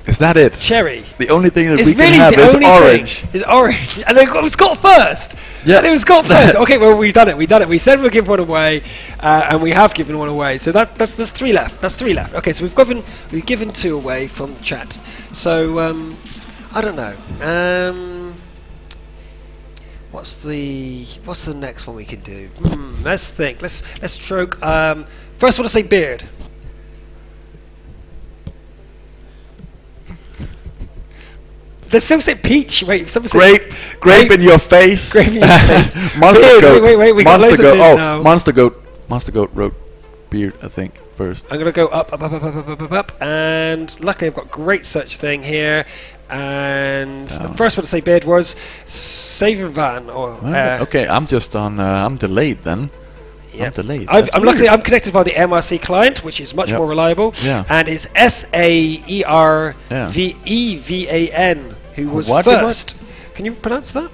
Is that it? Cherry. The only thing that It's we really can have the is only orange. thing is orange. And it was got first. Yeah. And it was got first. Okay, well, we've done it. We said we'll give one away, and we have given one away. So there's 3 left. That's 3 left. Okay, so we've given 2 away from the chat. So I don't know. What's the next one we can do? Let's think. Let's stroke. First one to say beard. There's some say peach. Wait, some say grape in your face. Grape in your face. Monster beard. goat. Wait. We got loads of beards now. Monster goat. Monster goat wrote beard, I think, first. I'm gonna go up, and luckily I've got great such thing here. And the first one to say beard was Saver Van. Okay, I'm just on. I'm delayed then. Yep. I'm delayed. I'm luckily I'm connected by the MRC client, which is much more reliable. Yeah. And it's SAERVEVAN who was first. Can you pronounce that?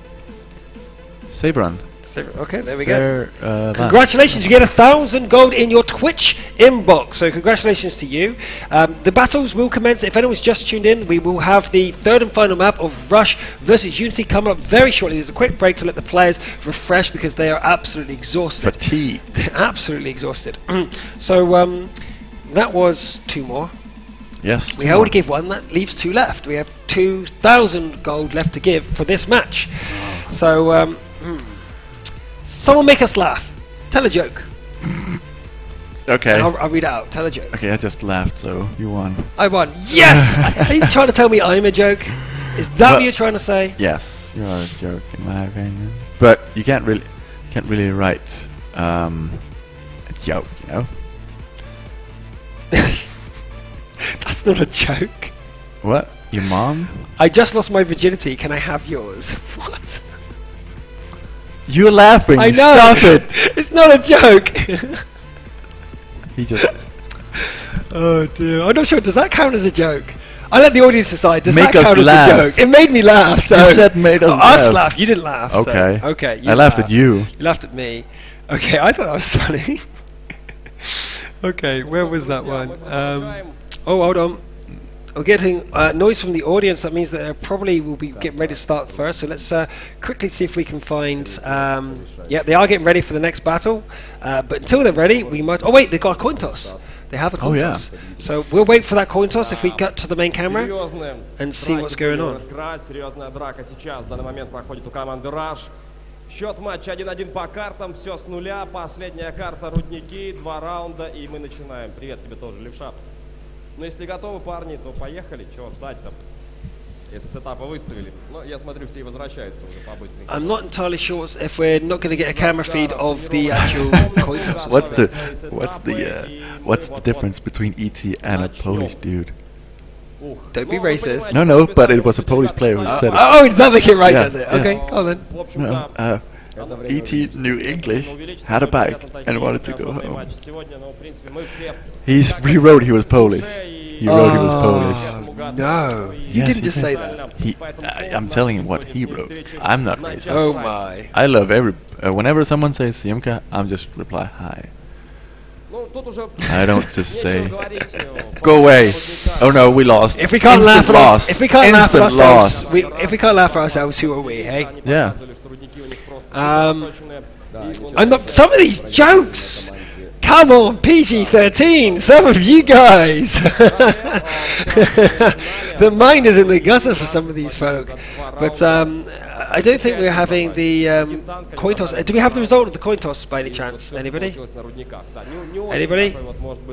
Sabran. Okay, there we go. Congratulations, you get 1,000 gold in your Twitch inbox. So congratulations to you. The battles will commence. If anyone's just tuned in, we will have the 3rd and final map of Rush versus Unity coming up very shortly. There's a quick break to let the players refresh because they are absolutely exhausted. Fatigued. They're absolutely exhausted. So that was 2 more. Yes. We already gave 1. That leaves 2 left. We have 2,000 gold left to give for this match. So. Someone make us laugh. Tell a joke. Okay. I'll read it out. Tell a joke. Okay, I just laughed, so you won. I won. Yes! Are you trying to tell me I'm a joke? Is that what you're trying to say? Yes, you're a joke in my opinion. But you can't really write a joke, you know? That's not a joke. What? Your mom? I just lost my virginity. Can I have yours? What? You're laughing. I know. Stop it. It's not a joke. He just. Oh dear. I'm not sure. Does that count as a joke? I let the audience decide. Does Make that count us laugh. as a joke? It made me laugh. So you said made us laugh. Us laugh. You didn't laugh. Okay. So. Okay. I laughed at you. You laughed at me. Okay. I thought that was funny. Okay. Where was that one? Oh, hold on. We're getting noise from the audience. That means that they probably will be getting ready to start first. So let's quickly see if we can find... yeah, they are getting ready for the next battle. But until they're ready, we might... Oh, wait, they've got a coin toss. They have a coin toss. So we'll wait for that coin toss if we cut to the main camera and see what's going on. Счет матча 1-1 по картам, все с нуля, последняя карта рудники, 2 раунда, и мы начинаем. Привет тебе тоже, левша. Ну, если готовы, парни, то поехали. Чего ждать-то? Если сетапы выставили. Но я смотрю, все возвращаются уже по-быстренькому. I'm not entirely sure if we're not going to get a camera feed of the actual coin toss. What's the difference between ET and a Polish dude? Don't be racist. No, but it was a Polish player who said it. Oh, does that make it right, does it? Yes. Okay, go on then. No, ET knew English, had a bike, and wanted to go home. He wrote he was Polish. He wrote he was Polish. No, he didn't just say that. I'm telling him what he wrote. I'm not racist. Oh my. I love whenever someone says Siemka, I'm just reply hi. I don't just say go away. Oh no, we lost. If we can't laugh at us, if we can't laugh at ourselves, if we can't laugh at ourselves, who are we? Hey. Yeah. I'm not. Some of these jokes. Come on, PG-13. Some of you guys. The mind is in the gutter for some of these folk. But I don't think we're having the coin toss. Do we have the result of the coin toss by any chance? Anybody? Anybody?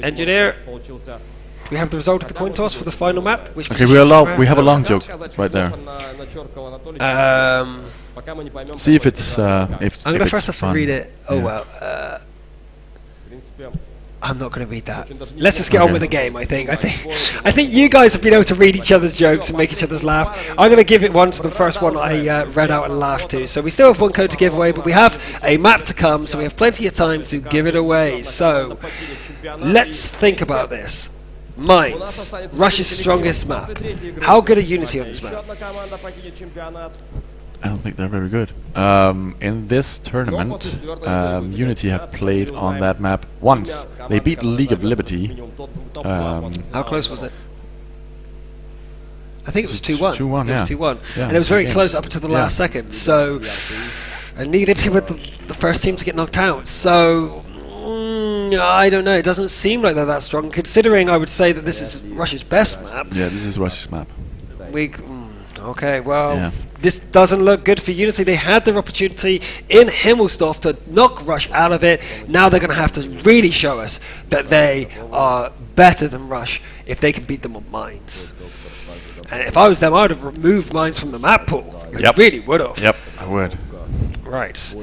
Engineer? Do we have the result of the coin toss for the final map? Okay, we have a long joke right there. See if it's I'm gonna first have to read it. Oh yeah. well. I'm not going to read that. Let's just get on with the game. I think you guys have been able to read each other's jokes and make each other's laugh. I'm going to give it one to the first one I read out and laughed to. So we still have 1 code to give away, but we have a map to come, so we have plenty of time to give it away. So let's think about this. Mines, Russia's strongest map. How good are Unity on this map? I don't think they're very good. In this tournament, Unity have played on that map once. They beat League of Liberty. How close was it? I think it was 2-1. 2-1, It was yeah. 2-1. Yeah, And it was very games. close up until the last second. So, and League of Liberty were the first team to get knocked out. So, I don't know. It doesn't seem like they're that strong, considering I would say that this is Russia's best map. Yeah, this is Russia's map. Okay, well, Yeah. this doesn't look good for Unity. They had their opportunity in Himmelsdorf to knock Rush out of it. Now they're going to have to really show us that they are better than Rush if they can beat them on mines. And if I was them, I would have removed mines from the map pool. I really would have. Yep, I would. Right.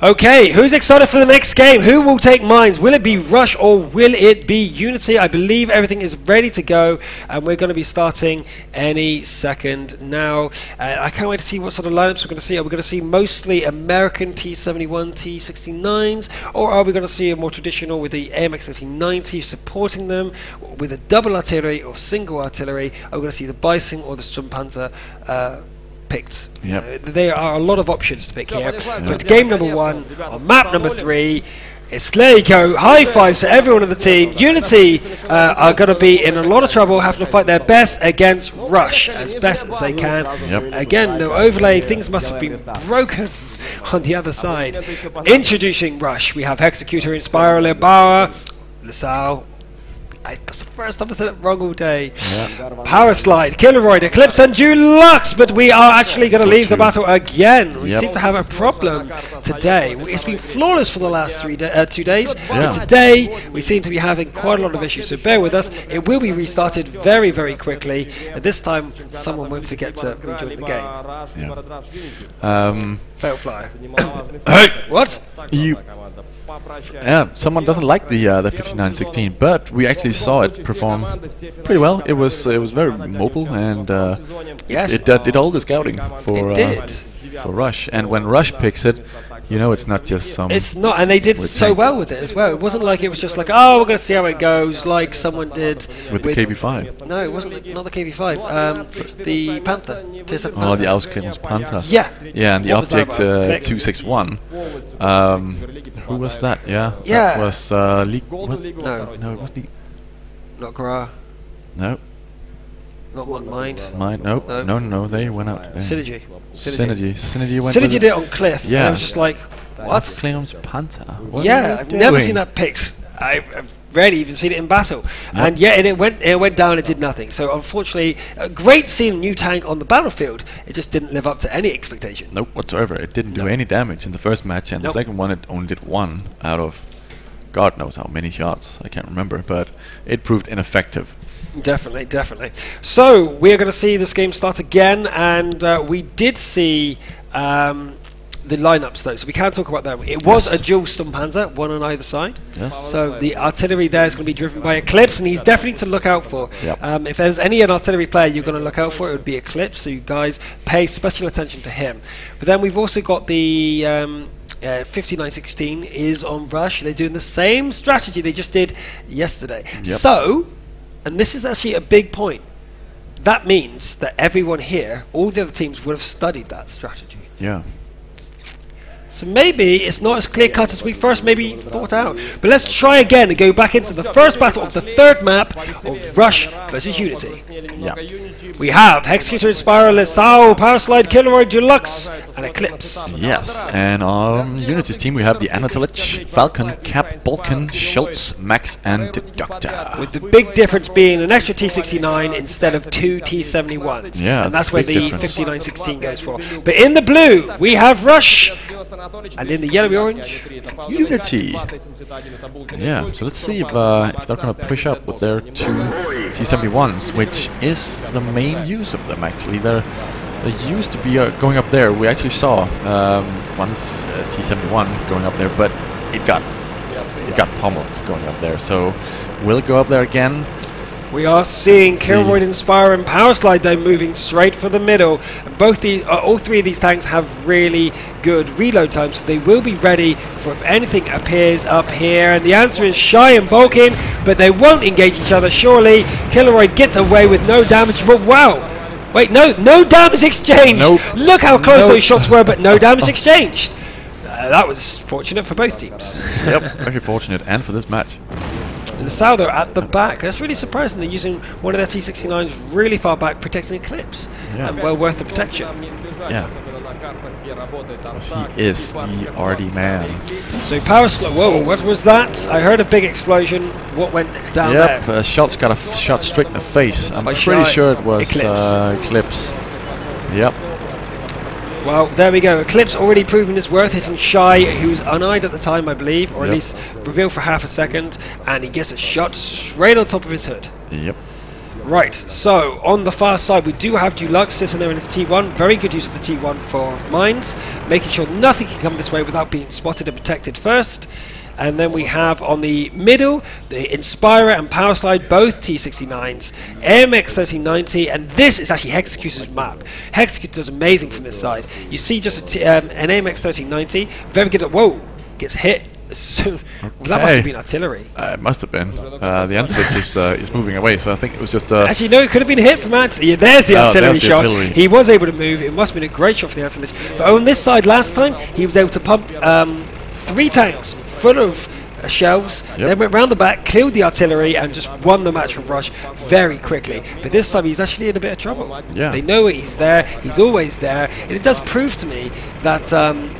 Okay, who's excited for the next game? Who will take mines? Will it be Rush or will it be Unity? I believe everything is ready to go, and we're going to be starting any second now. I can't wait to see what sort of lineups we're going to see. Are we going to see mostly American T71, T69s, or are we going to see a more traditional with the AMX 1390 supporting them, with a double artillery or single artillery? Are we going to see the Bison or the Sturmpanzer picked? Yep. There are a lot of options to pick here. But game number 1 on map number 3 is there you go. High fives to everyone on the team. Unity are going to be in a lot of trouble, having to fight their best against Rush as best as they can. Yep. Again, no overlay. Things must have been broken on the other side. Introducing Rush, we have Hexecutor, Inspiral, Bauer, Lasau. That's the first time I said it wrong all day. Yeah. Power Slide, Killeroid, Eclipse and Dulux, but we are actually going to leave the battle again. We seem to have a problem today. It's been flawless for the last 2 days, but today we seem to be having quite a lot of issues, so bear with us. It will be restarted very, very quickly, and this time someone won't forget to rejoin the game. Yeah. Fail Flyer. Hey! What? Yeah, someone doesn't like the 5916, but we actually saw it perform pretty well. It was very mobile, and Yes. it did all the scouting for It did. for Rush. And when Rush picks it, you know it's not just some. It's not, and they did so tank. well with it as well. It wasn't like it was just like, oh, we're going to see how it goes, like someone did with the KB5. No, it wasn't. Not the KB5. The Panther. T7 Oh, Panther. the Ausklärungs Panther. Yeah. Yeah, and the What was that object about? Fleck? 261. Who was that? Yeah. Yeah. That was No, No, it was the. not Gra. No. Not One Mind. Mine. No. No. They went out today. Synergy. Synergy went Synergy with did it on Cliff. Yeah. And I was just like, what? Ausklärungs Panther. What are Yeah, you I've never doing? seen that picked. I've rarely even seen it in battle. And yeah, and it went down. It did nothing. So unfortunately, great seeing a new tank on the battlefield. It just didn't live up to any expectation. Nope, whatsoever. It didn't do any damage in the first match, and the second one it only did 1 out of God knows how many shots. I can't remember, but it proved ineffective. Definitely, definitely. So we're going to see this game start again, and we did see the lineups though, so we can talk about them. It was a dual Sturmpanzer, one on either side. Yes. So the artillery there is going to be driven by Eclipse, and he's definitely to look out for. Yep. If there's an artillery player you're going to look out for, it would be Eclipse. So you guys pay special attention to him. But then we've also got the 5916 is on Rush. They're doing the same strategy they just did yesterday. Yep. So, and this is actually a big point. That means that everyone here, all the other teams, would have studied that strategy. Yeah. So maybe it's not as clear-cut as we first maybe thought out. But let's try again and go back into the first battle of the third map of Rush versus Unity. Yeah. We have Hexecutor, Spiral, Lasau, Power Slide, Killeroid, Dulux, and Eclipse. Yes, and on Unity's team we have the Anatolich, Falcon, Cap, Balkan, Schultz, Max, and Deductor. With the big difference being an extra T69 instead of 2 T71s. Yeah, and that's it's a where big the difference. 5916 goes for. But in the blue, we have Rush. And in the yellowy-orange, Unity. Yeah, so let's see if they're going to push up with their 2 T71s, which is the main use of them actually. They used to be going up there. We actually saw one T71 going up there, but it got pummeled going up there. So will it go up there again? We are seeing Kilroyd, Inspire and Power Slide though moving straight for the middle. And both these, all three of these tanks have really good reload times, so they will be ready for if anything appears up here. And the answer is Shy and Balkin, but they won't engage each other surely. Kilroyd gets away with no damage, but wow! Wait, no damage exchanged! Nope. Look how close those shots were, but no damage exchanged! That was fortunate for both teams. Yep, very fortunate, and for this match. LaSalle though at the back. That's really surprising. They're using one of their T-69s really far back, protecting Eclipse. Yeah. And well worth the protection. Yeah. He is the RD man. So Power Slide. Whoa, what was that? I heard a big explosion. What went down there? Yep, Shot's got a shot straight in the face. I'm By pretty Shy. sure it was Eclipse. Eclipse. Yep. Well, there we go. Eclipse already proven his worth, hitting Shy, who was uneyed at the time, I believe, or at Yep. least revealed for half a second, and he gets a shot straight on top of his hood. Yep. Right, so on the far side we do have Dulux sitting there in his T1. Very good use of the T1 for mines, making sure nothing can come this way without being spotted and protected first. And then we have on the middle the Inspirer and Power Slide, both T69s, AMX 1390, and this is actually Hexecutor's map. Hexecutor does amazing from this side. You see just an AMX 1390, very good at, whoa, gets hit. So, well, that must have been artillery. It must have been. The Antilage is moving away, so I think it was just... Actually, no, it could have been a hit from Antilage. Yeah, there's the artillery there's the shot. artillery. He was able to move. It must have been a great shot from the Antilage. But on this side last time, he was able to pump 3 tanks full of shells, then went round the back, killed the artillery, and just won the match from Rush very quickly. But this time he's actually in a bit of trouble. Yeah. They know he's there, he's always there, and it does prove to me that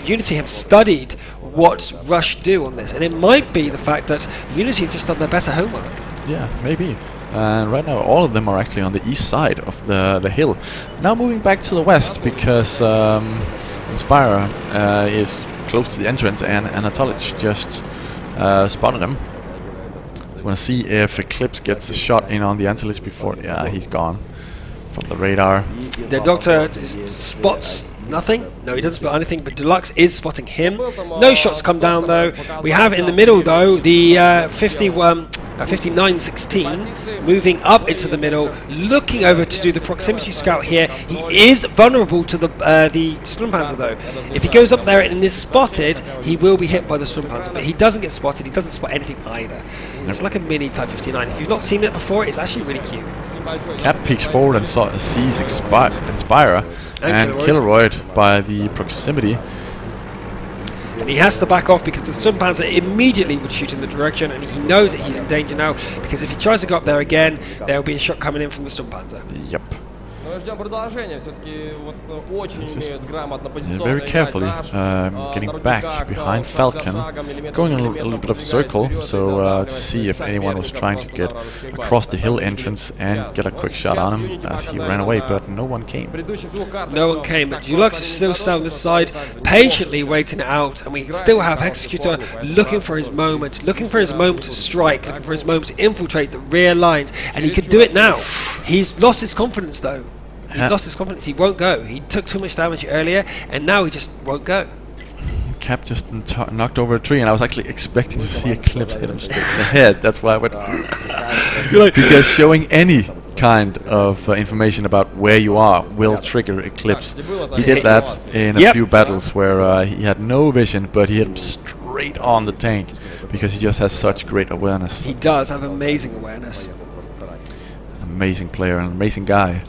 Unity have studied what Rush do on this, and it might be the fact that Unity have just done their better homework. Yeah, maybe. And right now all of them are actually on the east side of the hill. Now moving back to the west, because Inspire is close to the entrance, and Anatolich just spotted him. I want to see if Eclipse gets a shot in on the Antilage before... Yeah, he's gone from the radar. The Doctor spots nothing. No, he doesn't spot anything, but Deluxe is spotting him. No shots come down, though. We have in the middle, though, the 5916 moving up into the middle, looking over to do the proximity scout here. He is vulnerable to the Sturmpanzer, though. If he goes up there and is spotted, he will be hit by the Sturmpanzer, but he doesn't get spotted. He doesn't spot anything either. It's like a mini Type 59. If you've not seen it before, it's actually really cute. Cap peeks forward and sees Inspire and Kilroyd by the proximity. And he has to back off because the Sturmpanzer immediately would shoot in the direction, and he knows that he's in danger now, because if he tries to go up there again, there will be a shot coming in from the Sturmpanzer. Yep. Just very carefully getting back behind Falcon, going a little bit of a circle, so to see if anyone was trying to get across the hill entrance and get a quick shot on him as he ran away, but no one came. No one came, but Dulux is still on this side, patiently waiting it out, and we still have Executor looking for his moment to strike, looking for his moment to infiltrate the rear lines, and he could do it now. He's lost his confidence, though. He's lost his confidence. He won't go. He took too much damage earlier, and now he just won't go. Cap just knocked over a tree, and I was actually expecting to see Eclipse hit him straight in the head. That's why I went... because showing any kind of information about where you are will trigger Eclipse. He did that in a few battles where he had no vision, but he hit him straight on the tank because he just has such great awareness. He does have amazing awareness. An amazing player, an amazing guy.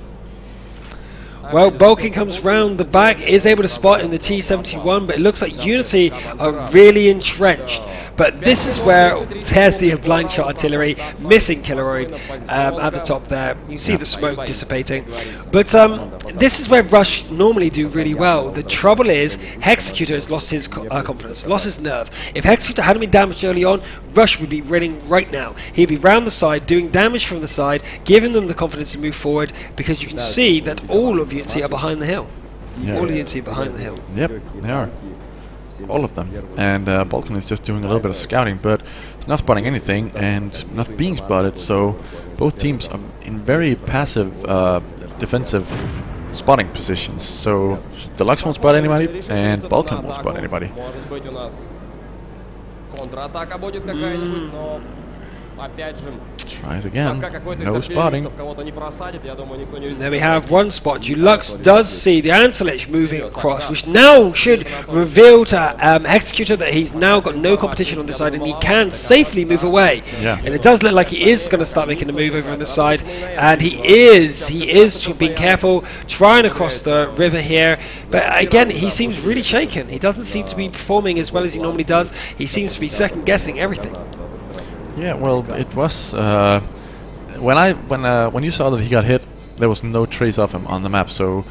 Well, Balkin comes round the back, is able to spot in the T-71, but it looks like Unity are really entrenched. But this is where there's the blind shot artillery, missing Kilroyd at the top there. You see the smoke dissipating. But this is where Rush normally do really well. The trouble is, Hexecutor has lost his confidence, lost his nerve. If Hexecutor hadn't been damaged early on, Rush would be winning right now. He'd be round the side, doing damage from the side, giving them the confidence to move forward, because you can see that all of Unity are behind the hill. Yeah. All of Unity are behind the hill. Yep, they are. All of them. And Balkan is just doing a little bit of scouting, but he's not spotting anything and not being spotted, so both teams are in very passive defensive spotting positions. So Deluxe won't spot anybody and Balkan won't spot anybody. Tries again. No spotting. There we have one spot. Lux does see the Antelich moving across, which now should reveal to Executor that he's now got no competition on this side and he can safely move away. Yeah. And it does look like he is going to start making a move over on the side, and he is being careful, trying to cross the river here. But again, he seems really shaken. He doesn't seem to be performing as well as he normally does. He seems to be second guessing everything. Yeah, well, it was when you saw that he got hit, there was no trace of him on the map, so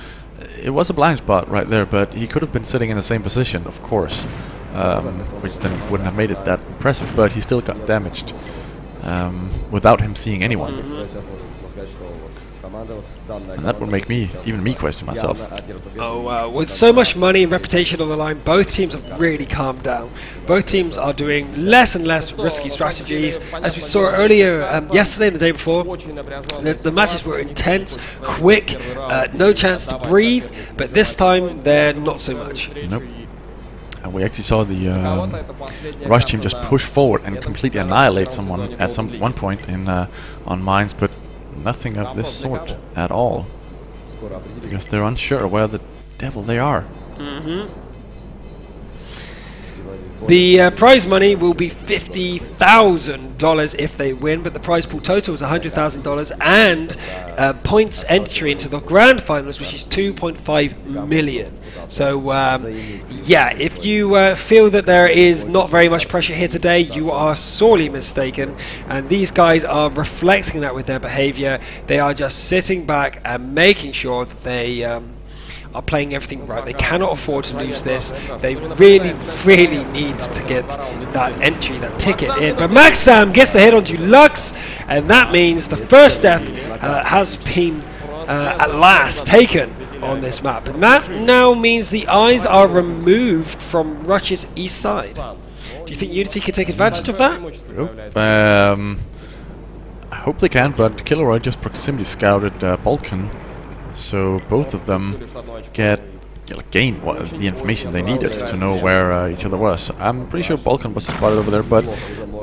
it was a blind spot right there. But he could have been sitting in the same position, of course, which then wouldn't have made it that impressive. But he still got damaged without him seeing anyone. And that would make even me question myself. Oh, with so much money and reputation on the line, both teams have really calmed down. Both teams are doing less and less risky strategies. As we saw earlier yesterday and the day before, the matches were intense, quick, no chance to breathe, but this time they're not so much. Nope. And we actually saw the Rush team just push forward and completely annihilate someone at one point on mines, but nothing of this sort at all, because they're unsure where the devil they are. The prize money will be $50,000 if they win, but the prize pool total is $100,000 and points entry into the grand finals, which is $2.5 million. So yeah, if you feel that there is not very much pressure here today, you are sorely mistaken, and these guys are reflecting that with their behavior. They are just sitting back and making sure that they are playing everything right. They cannot afford to lose this. They really, really need to get that entry, that ticket in. But Maxam gets the hit onto Lux, and that means the first death has been at last taken on this map. And that now means the eyes are removed from Rush's east side. Do you think Unity can take advantage of that? I hope they can, but Killeroy just proximity scouted Balkan, so both of them gained the information they needed to know where each other was. I'm pretty sure Balkan was spotted over there, but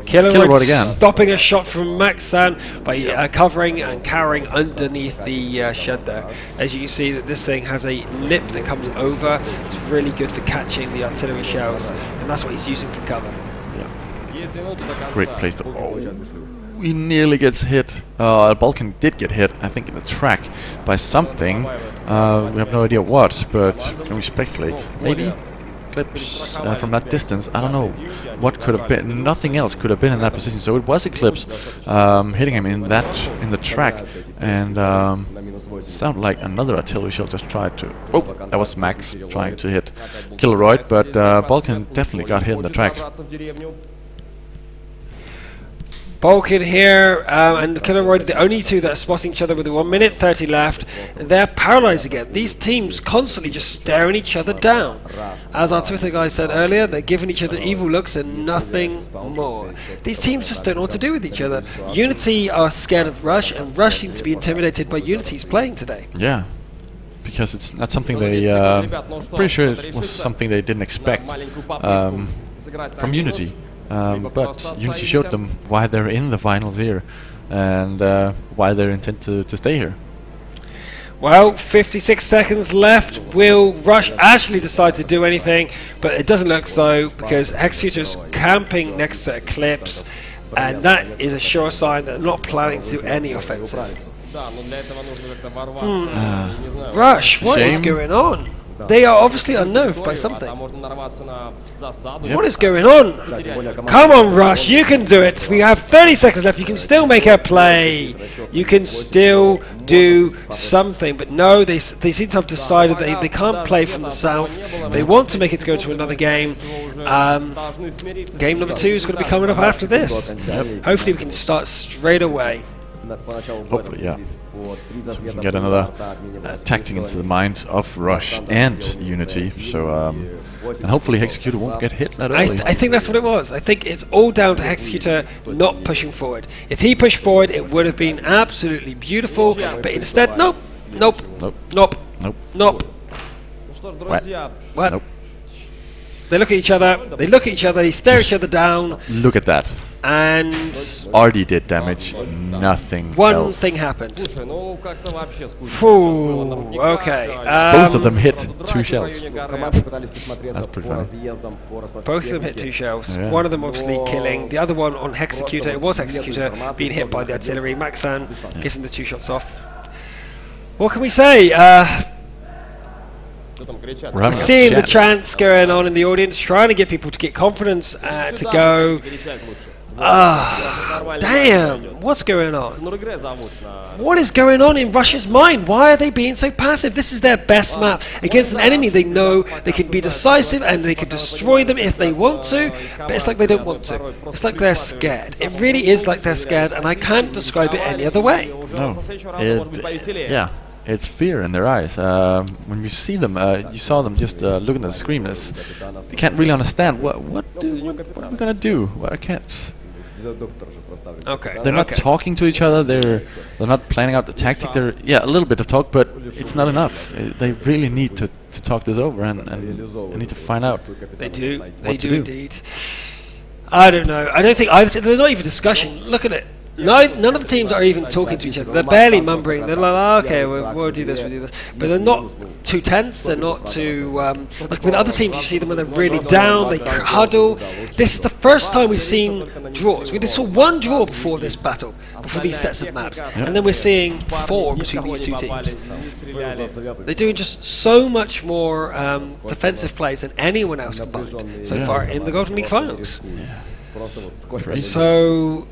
Killeroy again stopping a shot from Maxan by covering and carrying underneath the shed there. As you can see, that this thing has a lip that comes over. It's really good for catching the artillery shells, and that's what he's using for cover. Yeah, great place to. He nearly gets hit. Balkan did get hit, I think, in the track by something. We have no idea what, but can we speculate? Maybe Eclipse from that distance. I don't know what could have been. Nothing else could have been in that position. So it was Eclipse hitting him in the track, and sounded like another artillery shell just tried to. Oh, that was Max trying to hit Killeroy, but Balkan definitely got hit in the track. Balkan here and Killeroy, the only two that are spotting each other with 1 minute 30 left. They're paralyzed again. These teams constantly just staring each other down. As our Twitter guy said earlier, they're giving each other evil looks and nothing more. These teams just don't know what to do with each other. Unity are scared of Rush, and Rush seem to be intimidated by Unity's playing today. Yeah, because it's not something they... pretty sure it was something they didn't expect from Unity. But Unity showed them why they're in the finals here, and why they intend to stay here. Well, 56 seconds left. Will Rush actually decide to do anything? But it doesn't look so, because Executor's camping next to Eclipse, and that is a sure sign that they're not planning to do any offensive. Rush, what is going on? They are obviously unnerved by something. What is going on? Come on, Rush, you can do it. We have 30 seconds left. You can still make a play. You can still do something. But no, they seem to have decided that they can't play from the south. They want to make it go to another game. Game number 2 is going to be coming up after this. Hopefully we can start straight away. Hopefully, yeah. So we can get another tactic into the minds of Rush and Unity. So, and hopefully Executor won't get hit that early. I think that's what it was. I think it's all down to Executor not pushing forward. If he pushed forward, it would have been absolutely beautiful. But instead, nope, nope, nope, nope, nope, nope. What? What? Nope. They look at each other, they stare each other down. Look at that. And Artie did damage, nothing one else. thing happened. Слушай, ну как-то вообще скучно. Ooh, okay. Both of them hit 2 shells. That's pretty funny. Both of them hit 2 shells. Yeah. One of them obviously killing. The other one on Hexecutor. It was Hexecutor being hit by the artillery. Maxan getting the 2 shots off. What can we say? We're having a Seeing the chat. chants going on in the audience, trying to get people to get confidence to go. Damn, what's going on? What is going on in Russia's mind? Why are they being so passive? This is their best map. Against an enemy they know they can be decisive and they can destroy them if they want to, but it's like they don't want to. It's like they're scared. It really is like they're scared, and I can't describe it any other way. No. Yeah. It's fear in their eyes. When you see them, you saw them just looking at the screen. You can't really understand what are we gonna do? Well, I can't. Okay. They're not talking to each other. They're not planning out the tactic. They're a little bit of talk, but it's not enough. They really need to talk this over and need to find out. They do. They do indeed. I don't know. I don't think either. There's not even discussion. Look at it. No, none of the teams are even talking to each other. They're barely mumbling. They're like, oh, okay, we'll do this, we'll do this. But they're not too tense. They're not too... like with other teams, you see them when they're really down. They huddle. This is the first time we've seen draws. We just saw 1 draw before this battle, before these sets of maps. And then we're seeing 4 between these 2 teams. They're doing just so much more defensive plays than anyone else combined so far in the Golden League Finals. So...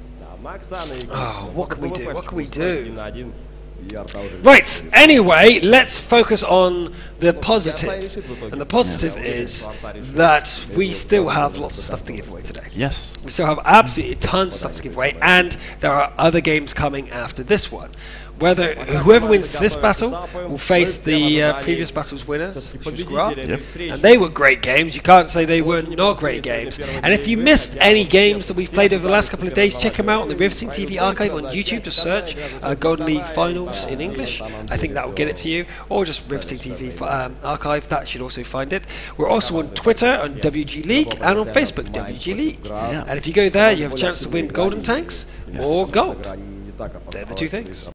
oh, what can we do? What can we do? Right, anyway, let's focus on the positive. And the positive is that we still have lots of stuff to give away today. Yes. We still have absolutely tons of stuff to give away, and there are other games coming after this one. Whoever wins this battle will face the previous battle's winners, which was Grab. And they were great games. You can't say they were not great games. And if you missed any games that we've played over the last couple of days, check them out on the Riveting TV archive on YouTube. Just search Golden League Finals in English. I think that will get it to you. Or just Riveting TV archive. That should also find it. We're also on Twitter on WG League and on Facebook WG League. And if you go there, you have a chance to win golden tanks or gold. They're the 2 things.